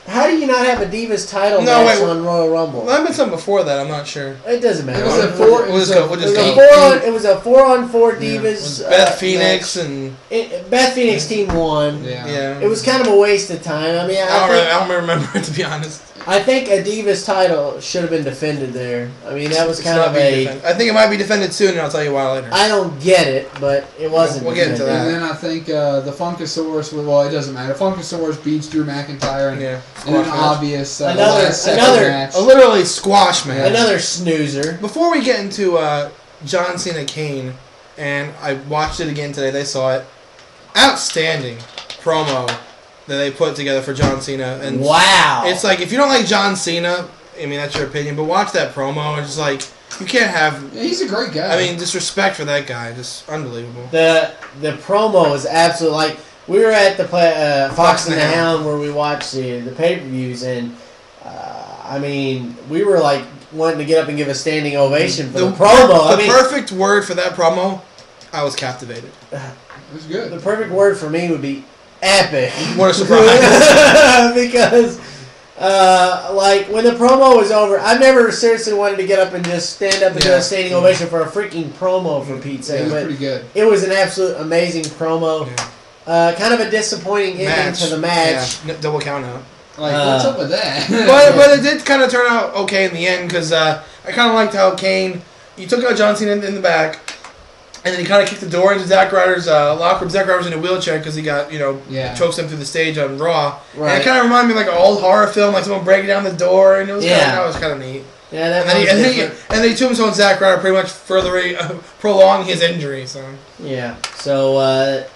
how do you not have a Divas title No, match wait, on Royal Rumble? Well, I've been something before that. I'm not sure. It doesn't matter. It was a four. We'll just go. We'll just go. It was a 4-on-4 Divas. Beth Phoenix and Beth Phoenix team won. yeah. It was kind of a waste of time. I mean, I don't remember it, to be honest. I think a Divas title should have been defended there. I mean, that was It's kind not of being a. defended. I think it might be defended soon, and I'll tell you why later. I don't get it, but it wasn't. We'll get into defended. that. And then I think the Funkasaurus. Well, it doesn't matter. Funkasaurus beats Drew McIntyre in an Squash match. obvious Another match. A literally squash match. Another snoozer. Before we get into John Cena Kane, and I watched it again today, they saw it. Outstanding promo that they put together for John Cena. And Wow. it's like, if you don't like John Cena, I mean, that's your opinion, but watch that promo, and just like, you can't have, Yeah, he's a great guy. I mean, just respect for that guy. Just unbelievable. The promo is absolutely like we were at the Fox and the Hound where we watched the pay-per-views, and I mean, we were like wanting to get up and give a standing ovation for the promo. The perfect word for that promo, I was captivated. it was good. The perfect word for me would be epic. What a surprise. Because, like, when the promo was over, I've never seriously wanted to get up and just stand up and do a standing ovation for a freaking promo, for Pete's sake. It was But pretty good. it was an absolute amazing promo. Kind of a disappointing ending to the match. Yeah, double count out. Like, what's up with that? But it did kind of turn out okay in the end, because I kind of liked how Kane, he took out John Cena in the back, and then he kind of kicked the door into Zack Ryder's locker room. Zack Ryder was in a wheelchair because he got, choked him through the stage on Raw. Right. And it kind of reminded me of like an old horror film, like someone breaking down the door, and it was that was kind of neat. Yeah, that And then he tombstone Zack Ryder, pretty much further prolonging his injury. So So,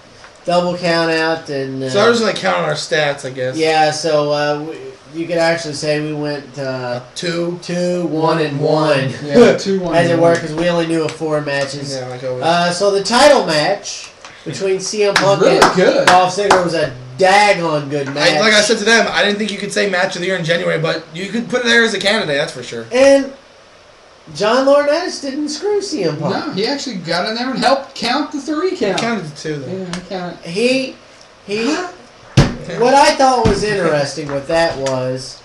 double count out and. so I was just like counting our stats, I guess. Yeah, so you could actually say we went 2, 1, and 1. Yeah, 2, 1, as it and were, 1. because we only knew 4 matches. Yeah, like always. So the title match between CM Punk really and good. Dolph Ziggler was a daggone good match. Like I said to them, I didn't think you could say match of the year in January, but you could put it there as a candidate, that's for sure. And John Laurinaitis didn't screw CM Punk. No, he actually got in there and helped count the 3 count. He counted to 2, though. Yeah, he counted. He what I thought was interesting with that was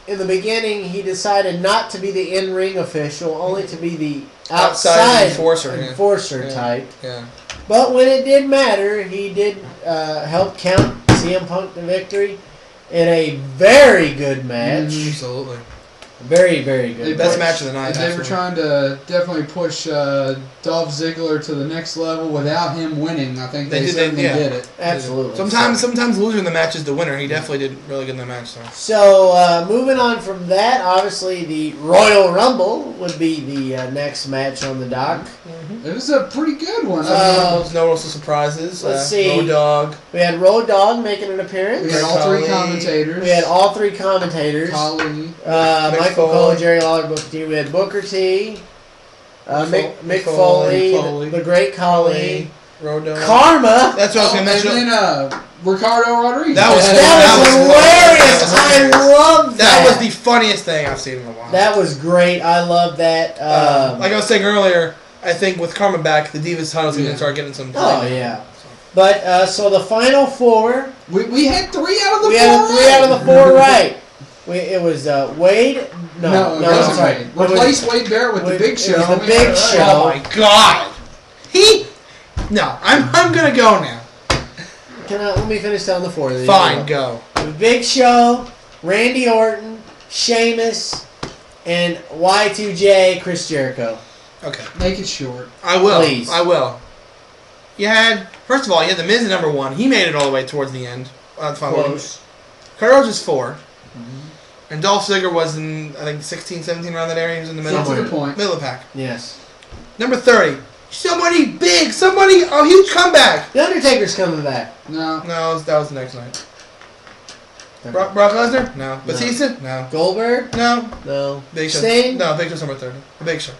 in the beginning he decided not to be the in-ring official, only to be the outside enforcer type. Yeah. But when it did matter, he did help count CM Punk to victory in a very good match. Absolutely. Very, very good. Best match of the night. They were trying to definitely push Dolph Ziggler to the next level without him winning. I think they certainly did it. Absolutely. Sometimes losing the match is the winner. He definitely did really good in the match. So moving on from that, obviously the Royal Rumble would be the next match on the dock. It was a pretty good one. No notable surprises. Let's see. Road Dogg. We had Road Dogg making an appearance. We had all 3 commentators. We had all 3 commentators. Khali. Michael Cole, Jerry Lawler, Booker T. We had Booker T. Mick Foley, the Great Khali, Road Dogg. Karma. That's what I was going to mention. And then Ricardo Rodriguez. That was hilarious. I love that. That was the funniest thing I've seen in a while. That was great. I love that. Like I was saying earlier, I think with Karma back, the Divas title's going to start getting some play. Oh, yeah. But, so the final 4. We had 3 out of the 4 We had 3 out of the 4 right. It was Wade. No, I'm sorry. Replace Wade Barrett with the Big Show. It was the Big Show. Oh my God! No, I'm gonna go now. Let me finish down the 4. Fine, go. The Big Show, Randy Orton, Sheamus, and Y2J, Chris Jericho. Okay. Make it short. I will. Please. I will. First of all, you had The Miz at number 1. He made it all the way towards the end. Close. Kurt Angle was 4. And Dolph Ziggler was in, I think, 16, 17 around that area. He was in the middle. To the point. Middle of the pack. Yes. Number 30, Somebody big, somebody a huge comeback. The Undertaker's coming back. No. No, that was the next night. Brock Lesnar? No. Batista? No. Goldberg? No. No. Big Show? Sting? No, Big Show's number 30. The Big Show.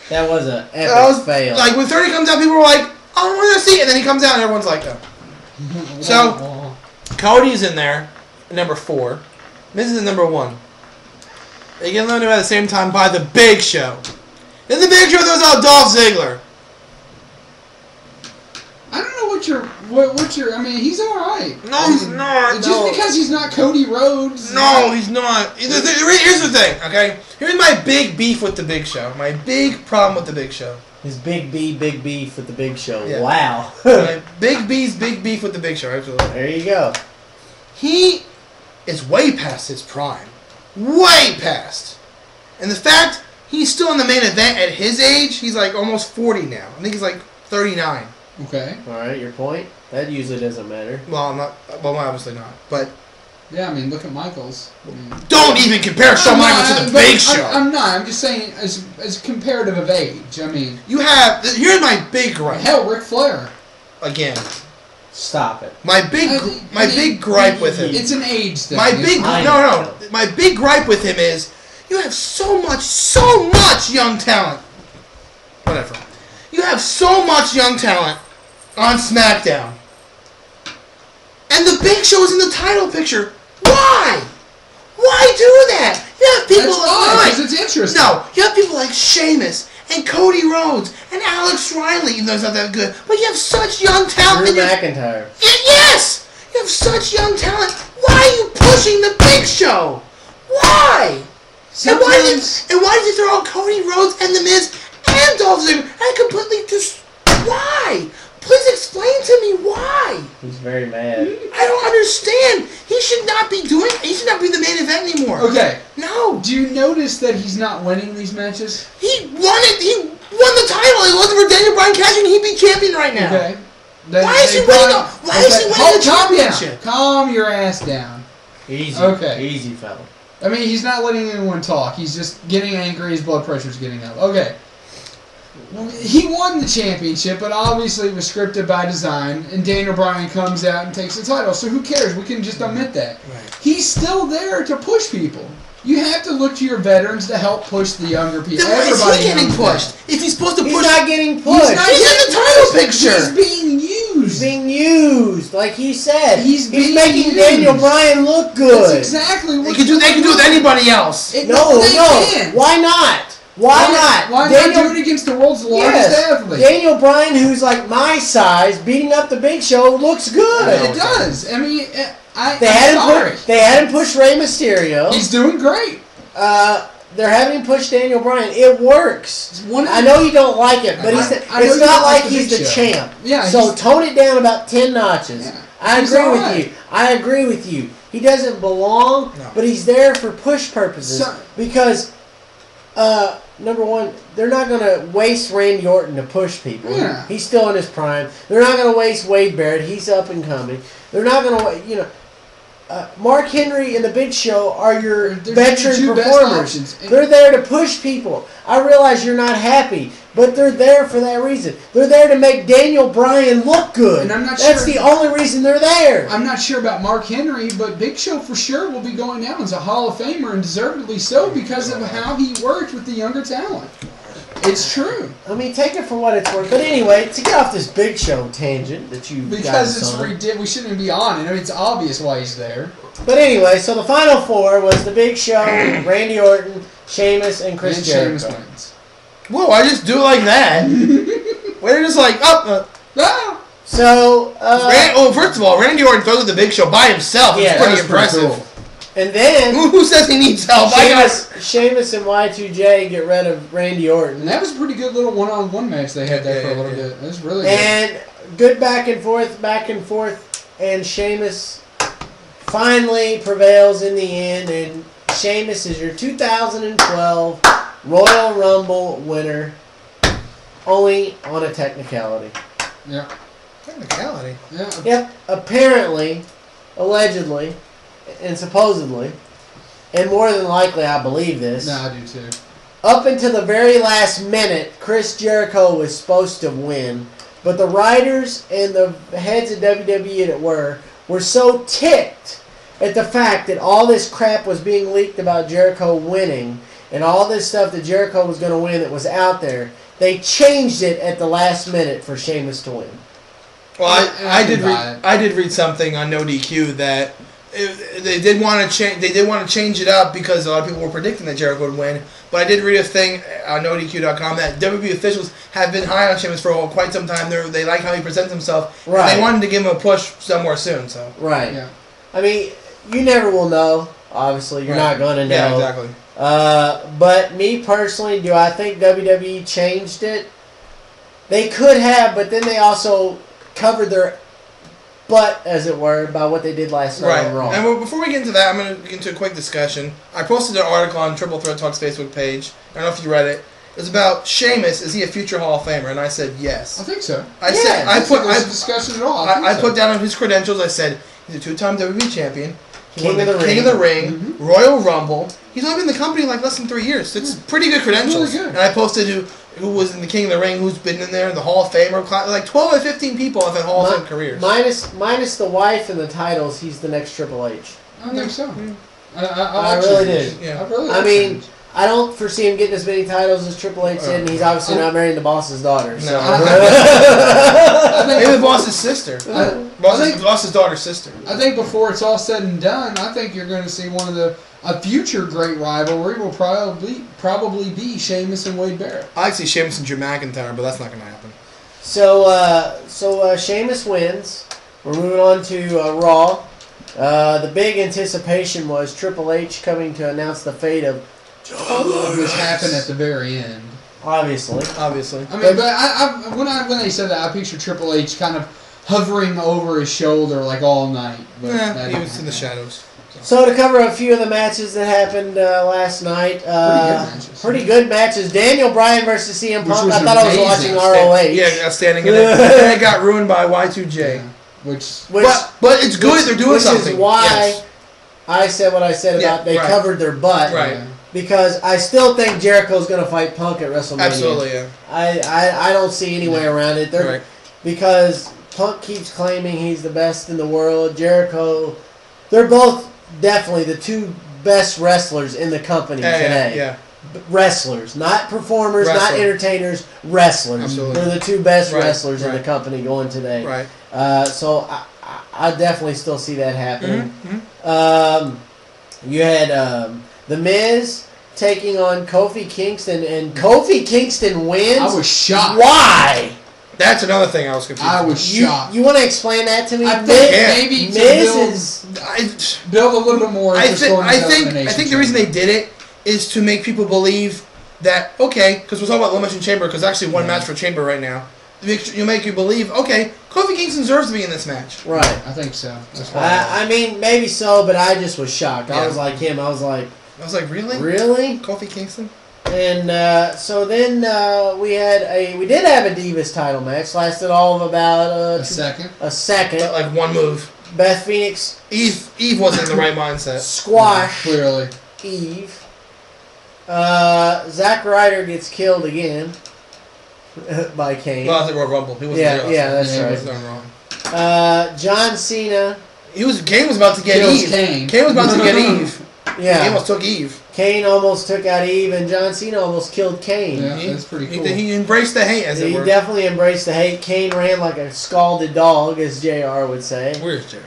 That was an epic That was, fail. like, when 30 comes out, people were like, I don't want to see it. And then he comes out and everyone's like, no. So, Cody's in there, number 4. Miz is number 1. They get eliminated at the same time by the Big Show. In the Big Show, there's all Dolph Ziggler. I don't know what you're. I mean, he's all right. No, he's not. Just because he's not Cody Rhodes. No, he's not. Here's the thing, okay? Here's my big beef with the Big Show. My big problem with the Big Show. His big beef with the Big Show. Yeah. Wow. My big beef with the Big Show, absolutely. There you go. He is way past his prime. Way past. And the fact he's still in the main event at his age, he's like almost 40 now. I think he's like 39. Okay. All right, your point? That usually doesn't matter. Well, obviously not. But Yeah, I mean, look at Michaels. I mean, don't even compare Shawn Michaels to the Big Show. I'm not. I'm just saying as comparative of age. I mean, You have... Here's my big gripe. hell, Ric Flair. Again. Stop it. My big gripe with him. It's an age thing. My big... No. My big gripe with him is you have so much young talent. Whatever. You have so much young talent on SmackDown. And the Big Show is in the title picture. Why? Why do that? You have people That's why, like... because it's interesting. No, you have people like Sheamus and Cody Rhodes and Alex Riley, even though he's not that good. But you have such young talent. Drew McIntyre. Yes! You have such young talent. Why are you pushing the Big Show? Why? And why did you throw out Cody Rhodes and The Miz and Dolph Ziggler? I completely just... Why? Please explain to me why. He's very mad. I don't understand. He should not be the main event anymore. Okay. No. Do you notice that he's not winning these matches? He won the title. It wasn't for Daniel Bryan cashing. He'd be champion right now. Okay. Why is he winning the championship? Calm your ass down. Easy. Okay. Easy, fella. I mean, he's not letting anyone talk. He's just getting angry. His blood pressure's getting up. Okay. He won the championship, but obviously it was scripted by design, and Daniel Bryan comes out and takes the title. So who cares? We can just omit that. Right. He's still there to push people. You have to look to your veterans to help push the younger people. Then why is Everybody he getting knows pushed? that. If he's supposed to He's push... not getting pushed. He's in the title picture. He's being used. He's being used, like he said. He's being making used. Daniel Bryan look good. That's exactly what They can do it with anybody else. No. Can. Why not? Why not? Why not do it against the world's largest athlete? Daniel Bryan, who's like my size, beating up the Big Show, looks good. It does. I mean, They had him push Rey Mysterio. He's doing great. They're having him push Daniel Bryan. It works. One of I know you don't like it, but I know it's you not don't like like the he's Big the Show. champ. Yeah, so tone it down about 10 notches. Yeah. I He's agree all with right. you. I agree with you. He doesn't belong, No. but he's there for push purposes. So- Because, number one, they're not going to waste Randy Orton to push people. Yeah. He's still in his prime. They're not going to waste Wade Barrett. He's up and coming. They're not going to, Mark Henry and the Big Show are your They're veteran your two best performers. options. They're there to push people. I realize you're not happy, but they're there for that reason. They're there to make Daniel Bryan look good. And I'm not That's sure- the only reason they're there. I'm not sure about Mark Henry, but Big Show for sure will be going down as a Hall of Famer, and deservedly so because of how he worked with the younger talent. It's true. I mean, take it for what it's worth. But anyway, to get off this Big Show tangent that you Because it's on. ridiculous. We shouldn't even be on it. I mean, it's obvious why he's there. But anyway, so the final four was the Big Show, Randy Orton, Sheamus, and Chris And Jericho. Sheamus wins. Whoa, I just do it like that. They're just like, Ah! So, first of all, Randy Orton throws the Big Show by himself. Yeah, It's pretty That's pretty impressive. cool. and then Who says he needs help? Sheamus and Y2J get rid of Randy Orton. And that was a pretty good little one-on-one match they had there for a little bit. It was really good. And good back and forth, and Sheamus finally prevails in the end, and Sheamus is your 2012 Royal Rumble winner, only on a technicality. Yeah. Technicality. Yeah. Yep, apparently, allegedly, and supposedly, and more than likely I believe this, No, I do too. up until the very last minute, Chris Jericho was supposed to win. But the writers and the heads of WWE that were so ticked at the fact that all this crap was being leaked about Jericho winning and all this stuff that Jericho was going to win that was out there, they changed it at the last minute for Sheamus to win. Well, I did read something on No DQ that they did want to change. They did want to change it up because a lot of people were predicting that Jericho would win. But I did read a thing on NoDQ.com that WWE officials have been high on Sheamus for quite some time. They like how he presents himself. Right. And they wanted to give him a push somewhere soon. So right. Yeah. I mean, you never will know. Obviously, you're not going to know. Yeah, exactly. But me personally, do I think WWE changed it? They could have, but then they also covered their butt, as it were, by what they did last night on Raw. And before we get into that, I'm going to get into a quick discussion. I posted an article on Triple Threat Talk's Facebook page. I don't know if you read it. It was about Sheamus. Is he a future Hall of Famer? And I said yes. I think so. I put discussion at all. I put down his credentials. I said he's a two-time WWE champion. King of the Ring, Royal Rumble. He's only been in the company like less than 3 years. So it's pretty good credentials. Really good. And I posted who was in the King of the Ring, who's been in there, the Hall of Famer class. Like 12 or 15 people have had Hall of Fame careers. Minus the wife and the titles, he's the next Triple H. I think so. I really did. Yeah. I mean, I don't foresee him getting as many titles as Triple H did, and he's obviously not marrying the boss's daughter. So. No. Maybe the boss's sister. Boss's daughter's sister. I think before it's all said and done, I think you're going to see a future great rivalry will probably be Sheamus and Wade Barrett. I like to see Sheamus and Drew McIntyre, but that's not going to happen. So Sheamus wins. We're moving on to Raw. The big anticipation was Triple H coming to announce the fate of which happened at the very end. Obviously. I mean, but when they said that, I pictured Triple H kind of hovering over his shoulder like all night. But he was in the shadows. So to cover a few of the matches that happened last night, pretty good matches. Daniel Bryan versus CM Punk. I thought I was watching ROH. Yeah, outstanding. And then it got ruined by Y2J. Yeah. But it's good. They're doing something. Which is why I said what I said about they covered their butt. Right. Because I still think Jericho's going to fight Punk at WrestleMania. Absolutely, yeah. I don't see any way around it. Because Punk keeps claiming he's the best in the world. Jericho, they're both definitely the two best wrestlers in the company today. Yeah. Wrestlers, not performers, not entertainers, wrestlers. Absolutely. They're the two best wrestlers in the company going today. Right. So I definitely still see that happening. You had The Miz taking on Kofi Kingston, and Kofi Kingston wins. I was shocked. Why? That's another thing I was confused. I was shocked. You want to explain that to me? I think maybe Miz build a little bit more. I think the reason they did it is to make people believe that because we're talking about Elimination Chamber, because actually one match for Chamber right now. You make you believe Kofi Kingston deserves to be in this match. Right. I think so. That's why. I mean, maybe so, but I just was shocked. I was like him. I was like, really? Really? Kofi Kingston? And so then we did have a Divas title match. Lasted all of about a second. But like one move. Beth Phoenix. Eve wasn't in the right mindset. Squash. Clearly. Eve. Zack Ryder gets killed again by Kane. Well, I think Royal Rumble. He wasn't there. Yeah, that's right. He was done wrong. John Cena. Kane was about to get Eve. Kane was about to get Eve. Yeah. He almost took Eve. Kane almost took out Eve, and John Cena almost killed Kane. Yeah, that's pretty cool. He embraced the hate, as it were. He definitely embraced the hate. Kane ran like a scalded dog, as JR would say. Where's JR?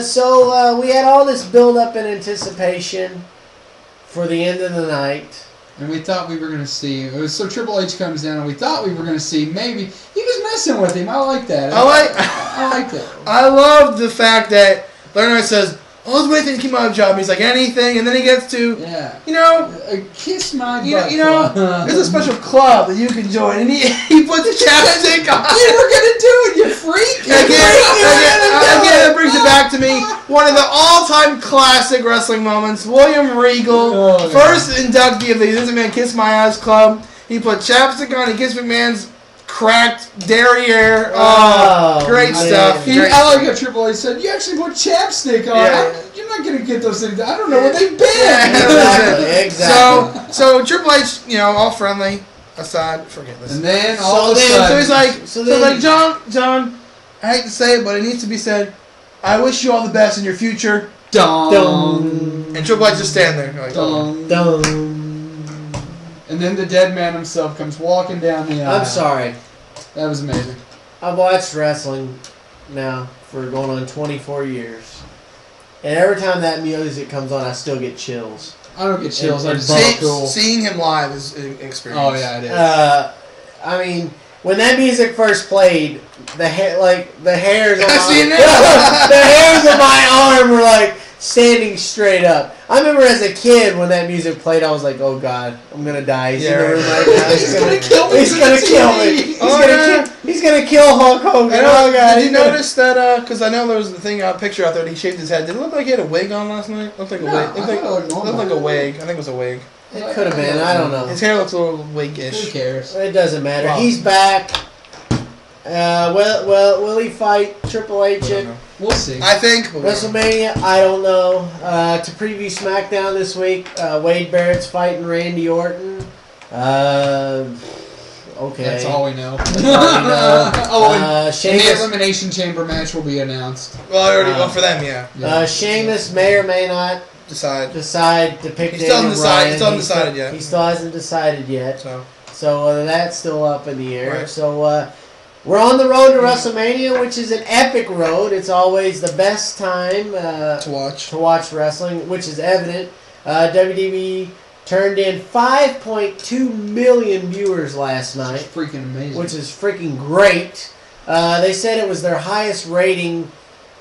So we had all this build-up and anticipation for the end of the night. And we thought we were going to see... So Triple H comes down, and we thought we were going to see maybe... He was messing with him. I like that. I like that. I love the fact that Larry Knight says, I was waiting to keep my job. He's like, anything, and then he gets to, kiss my butt. There's a special club that you can join, and he puts chapstick on. You were going to do it, you freak. Again, it brings it back to me. One of the all-time classic wrestling moments. William Regal, first inductee of the This Man Kiss My Ass Club. He put chapstick on, he kissed McMahon's cracked derriere. Great man. stuff. Great. I like how Triple H said, you actually put chapstick on. Yeah. You're not going to get those things. I don't know what they've been. Exactly. So Triple H, all friendly aside, forget this. And then So he's like, John, I hate to say it, but it needs to be said. I wish you all the best in your future. Dong. And Triple H just stand there. Like, Dong. And then the dead man himself comes walking down the aisle. I'm sorry. That was amazing. I've watched wrestling now for going on 24 years. And every time that music comes on, I still get chills. I don't get chills. I And just think cool. Seeing him live is an experience. Oh, yeah, it is. I mean, when that music first played, the hairs on the hairs on my arm were like standing straight up. I remember as a kid when that music played, I was like, "Oh God, I'm gonna die." He's gonna kill me. He's gonna kill me. He's gonna kill Hulk Hogan. Oh God! Did you notice that? Because I know there was a picture out there that he shaved his head. Did it look like he had a wig on last night? Looked like a wig. Looked like a wig. I think it was a wig. It could have been. I don't know. His hair looks a little wig-ish. Who cares? It doesn't matter. Well, He's back. Will he fight Triple H at We'll see. I think. WrestleMania? I don't know. To preview SmackDown this week, Wade Barrett's fighting Randy Orton. Okay. That's all we know. That's all we know. And the Sheamus, Elimination Chamber match will be announced. Well, for them, yeah. Sheamus may or may not Decide to pick He's still Daniel undecided. Bryan. He's still undecided yet. He still hasn't decided yet. So that's still up in the air. Right. So we're on the road to WrestleMania, which is an epic road. It's always the best time to watch wrestling, which is evident. WWE turned in 5.2 million viewers last night, Freaking amazing. which is freaking great. They said it was their highest rating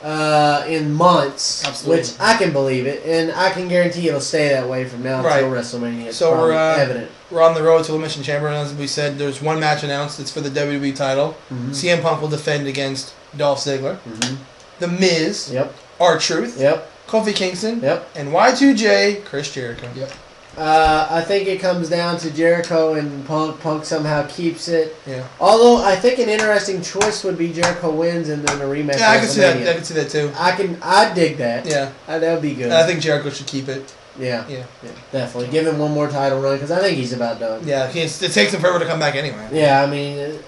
in months, Absolutely. which I can believe it, and I can guarantee it'll stay that way from now until WrestleMania. It's So we're evident. We're on the road to Elimination Chamber, and as we said, there's one match announced. It's for the WWE title. Mhm. CM Punk will defend against Dolph Ziggler. Mhm. The Miz, Yep. R-Truth, Yep. Kofi Kingston, Yep. and Y2J, Chris Jericho. Yep. I think it comes down to Jericho and Punk. Punk somehow keeps it. Yeah. Although I think an interesting choice would be Jericho wins and then a rematch. Yeah, I at can see that. WrestleMania. I can see that too. I dig that. Yeah. That would be good. And I think Jericho should keep it. Yeah. Yeah. Definitely. Give him one more title run because I think he's about done. Yeah, it takes him forever to come back anyway. Yeah, I mean,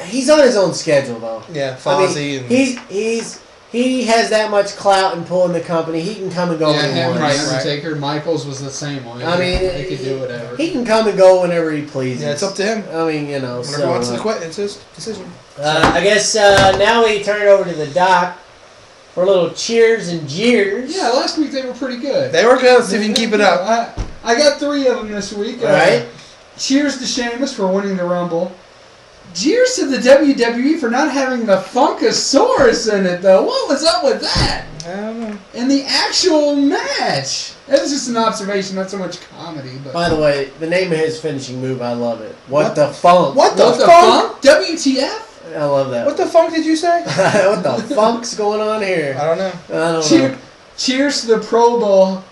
he's on his own schedule though. Yeah, I Fozzy mean, he has that much clout and pull in the company. He can come and go when he him, wants. Undertaker, Michaels was the same way. I mean, they could do whatever. He can come and go whenever he pleases. Yeah, it's up to him. I mean, Whenever so. he wants to quit, it's his decision. I guess now we turn it over to the doc for a little cheers and jeers. Yeah, last week they were pretty good. They were good. Let's see if you can keep it up. I got 3 of them this week. All right. Cheers to Sheamus for winning the Rumble. Cheers to the WWE for not having the Funkasaurus in it, though. What was up with that? I don't know. And the actual match. That was just an observation, not so much comedy. But By the way, the name of his finishing move, I love it. What the funk? What the what the funk? funk? WTF? I love that. What the funk did you say? What the funk's going on here? I don't know. I don't know. Cheers to the Pro Bowl.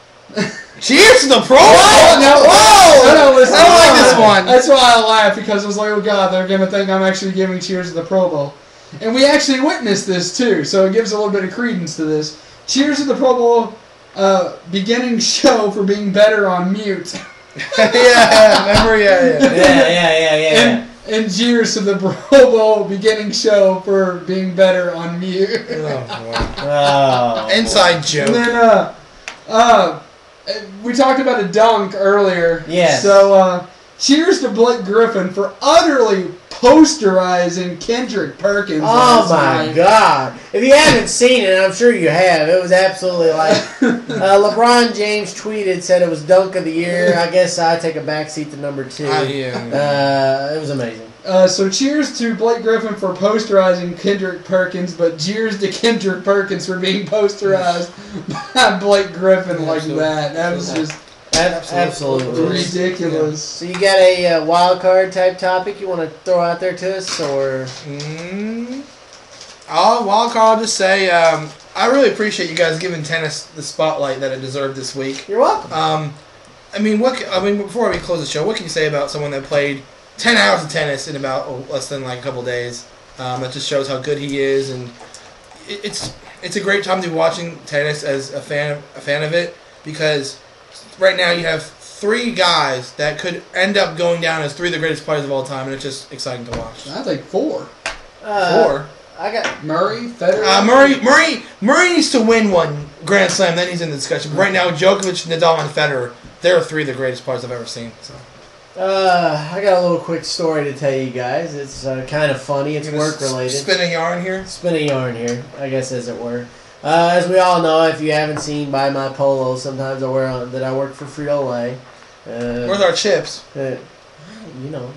Cheers to the Pro No, Bowl! listen, I don't like this one. That's why I laugh, because I was like, oh God, they're going to think I'm actually giving cheers to the Pro Bowl. And we actually witnessed this too, so it gives a little bit of credence to this. Cheers to the Pro Bowl beginning show for being better on mute. Yeah, remember? Yeah. And cheers to the Pro Bowl beginning show for being better on mute. Oh, Inside joke. And then, we talked about a dunk earlier. Yes. So, cheers to Blake Griffin for utterly posterizing Kendrick Perkins. Oh my God! If you haven't seen it, I'm sure you have. It was absolutely like LeBron James said it was dunk of the year. I guess I take a backseat to number 2. It was amazing. So cheers to Blake Griffin for posterizing Kendrick Perkins, but cheers to Kendrick Perkins for being posterized by Blake Griffin like that. That was just Absolutely ridiculous. So you got a wild card type topic you want to throw out there to us, or? Wild card. I'll just say I really appreciate you guys giving tennis the spotlight that it deserved this week. You're welcome. Before we close the show, what can you say about someone that played 10 hours of tennis in about less than like a couple days. That just shows how good he is, and it's a great time to be watching tennis as a fan of it, because right now you have 3 guys that could end up going down as 3 of the greatest players of all time, and it's just exciting to watch. I think 4. 4. I got Murray, Federer. Murray needs to win one Grand Slam, then he's in the discussion. But right now, Djokovic, Nadal, and Federer, they're 3 of the greatest players I've ever seen. So. I got a little quick story to tell you guys. It's kind of funny. It's work related. Spin a yarn here. Spin a yarn here, I guess, as it were. As we all know, if you haven't seen by my polo, sometimes I wear on that I work for Frito-Lay. Where's our chips? You know,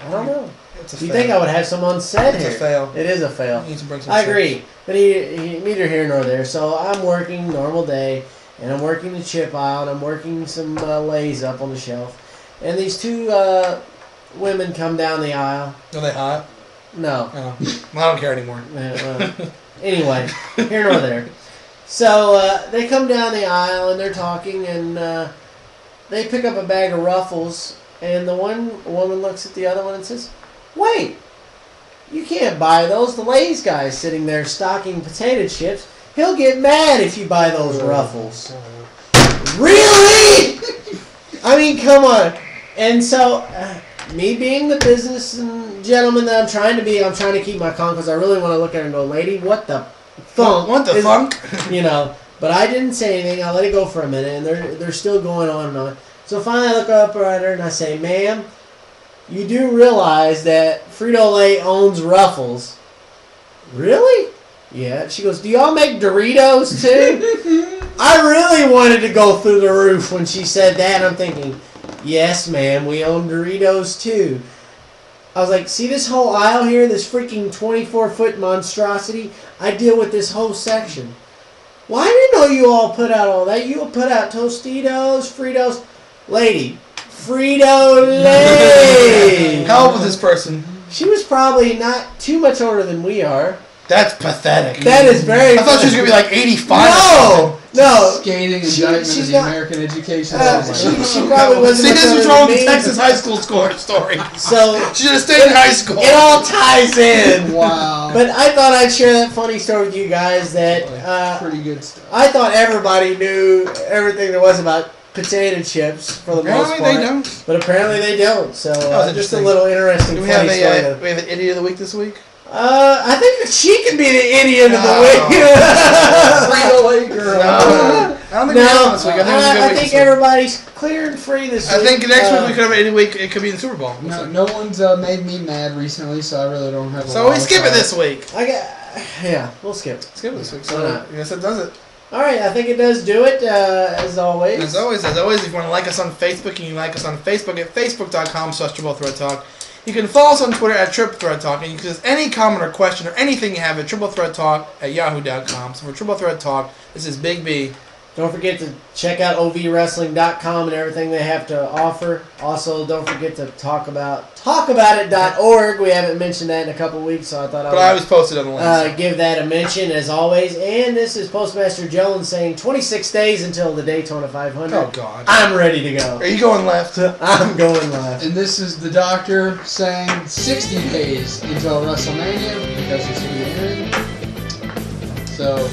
I don't know. It's a You fail. think I would have someone said It's here? a fail. It is a fail. You need to bring some I chips. agree, but neither here nor there. So I'm working normal day, and I'm working the chip aisle, and I'm working some Lays up on the shelf, and these 2 women come down the aisle. Are they hot? No. Oh. Well, I don't care anymore. Anyway, here nor there. So they come down the aisle and they're talking, and they pick up a bag of Ruffles, and the one woman looks at the other one and says, "Wait, you can't buy those. The Lay's guy's sitting there stocking potato chips. He'll get mad if you buy those Ruffles." Really? I mean, come on. And so, me being the business gentleman that I'm trying to be, I'm trying to keep my calm because I really want to look at her and go, "Lady, what the funk?" What the funk? You know. But I didn't say anything. I let it go for a minute, and they're still going on and on. So finally, I look up at her and I say, "Ma'am, you do realize that Frito-Lay owns Ruffles?" "Really?" "Yeah." She goes, "Do y'all make Doritos too?" I really wanted to go through the roof when she said that. I'm thinking, "Yes, ma'am, we own Doritos too." I was like, "See this whole aisle here, this freaking 24-foot monstrosity? I deal with this whole section." "Well, I didn't know you all put out all that. You put out Tostitos, Fritos." "Lady, Frito-Lay." How old was this person? She was probably not too much older than we are. That's pathetic. That is very I thought she was going to be like 85 No! No! Scathing She- indictment she's of the not- American education She probably wasn't See, much this older was wrong than with the me. Texas high school story. So, She should have stayed in high school. it all ties in. Wow. But I thought I'd share that funny story with you guys that Pretty good stuff. I thought everybody knew everything there was about potato chips for the most Apparently part. they don't. But apparently they don't. So was just a interesting. little interesting Do we funny have story. we have an idiot of the week this week? I think that she could be the idiot of the week. Frito-Lay girl. I don't think we have one this week. I think it was a good I week think this week. everybody's clear and free this week. I think next week we could have an idiot week. It could be the Super Bowl. No one's made me mad recently, so I really don't have a So lot we of skip it time. this week. We'll skip. Skip it this week. Why So not? I guess that does it. All right, I think it does do it, as always. As always, if you want to like us on Facebook, you can like us on Facebook at facebook.com/triplethreattalk. You can follow us on Twitter at triplethreattalk, and you can send any comment or question or anything you have at triplethreattalk@yahoo.com. So for Triple Threat Talk, this is Big B. Don't forget to check out ovwrestling.com and everything they have to offer. Also, don't forget to talkaboutit.org. We haven't mentioned that in a couple weeks, so I thought But I always posted on the list. give that a mention, as always. And this is Postmaster Jones saying 26 days until the Daytona 500. Oh, God. I'm ready to go. Are you going left? I'm going live. And this is the doctor saying 60 days until WrestleMania because he's going to be married. So,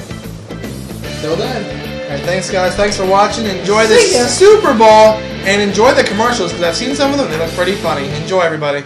till then. All right, thanks, guys. Thanks for watching. Enjoy See ya. this Super Bowl and enjoy the commercials because I've seen some of them. They look pretty funny. Enjoy, everybody.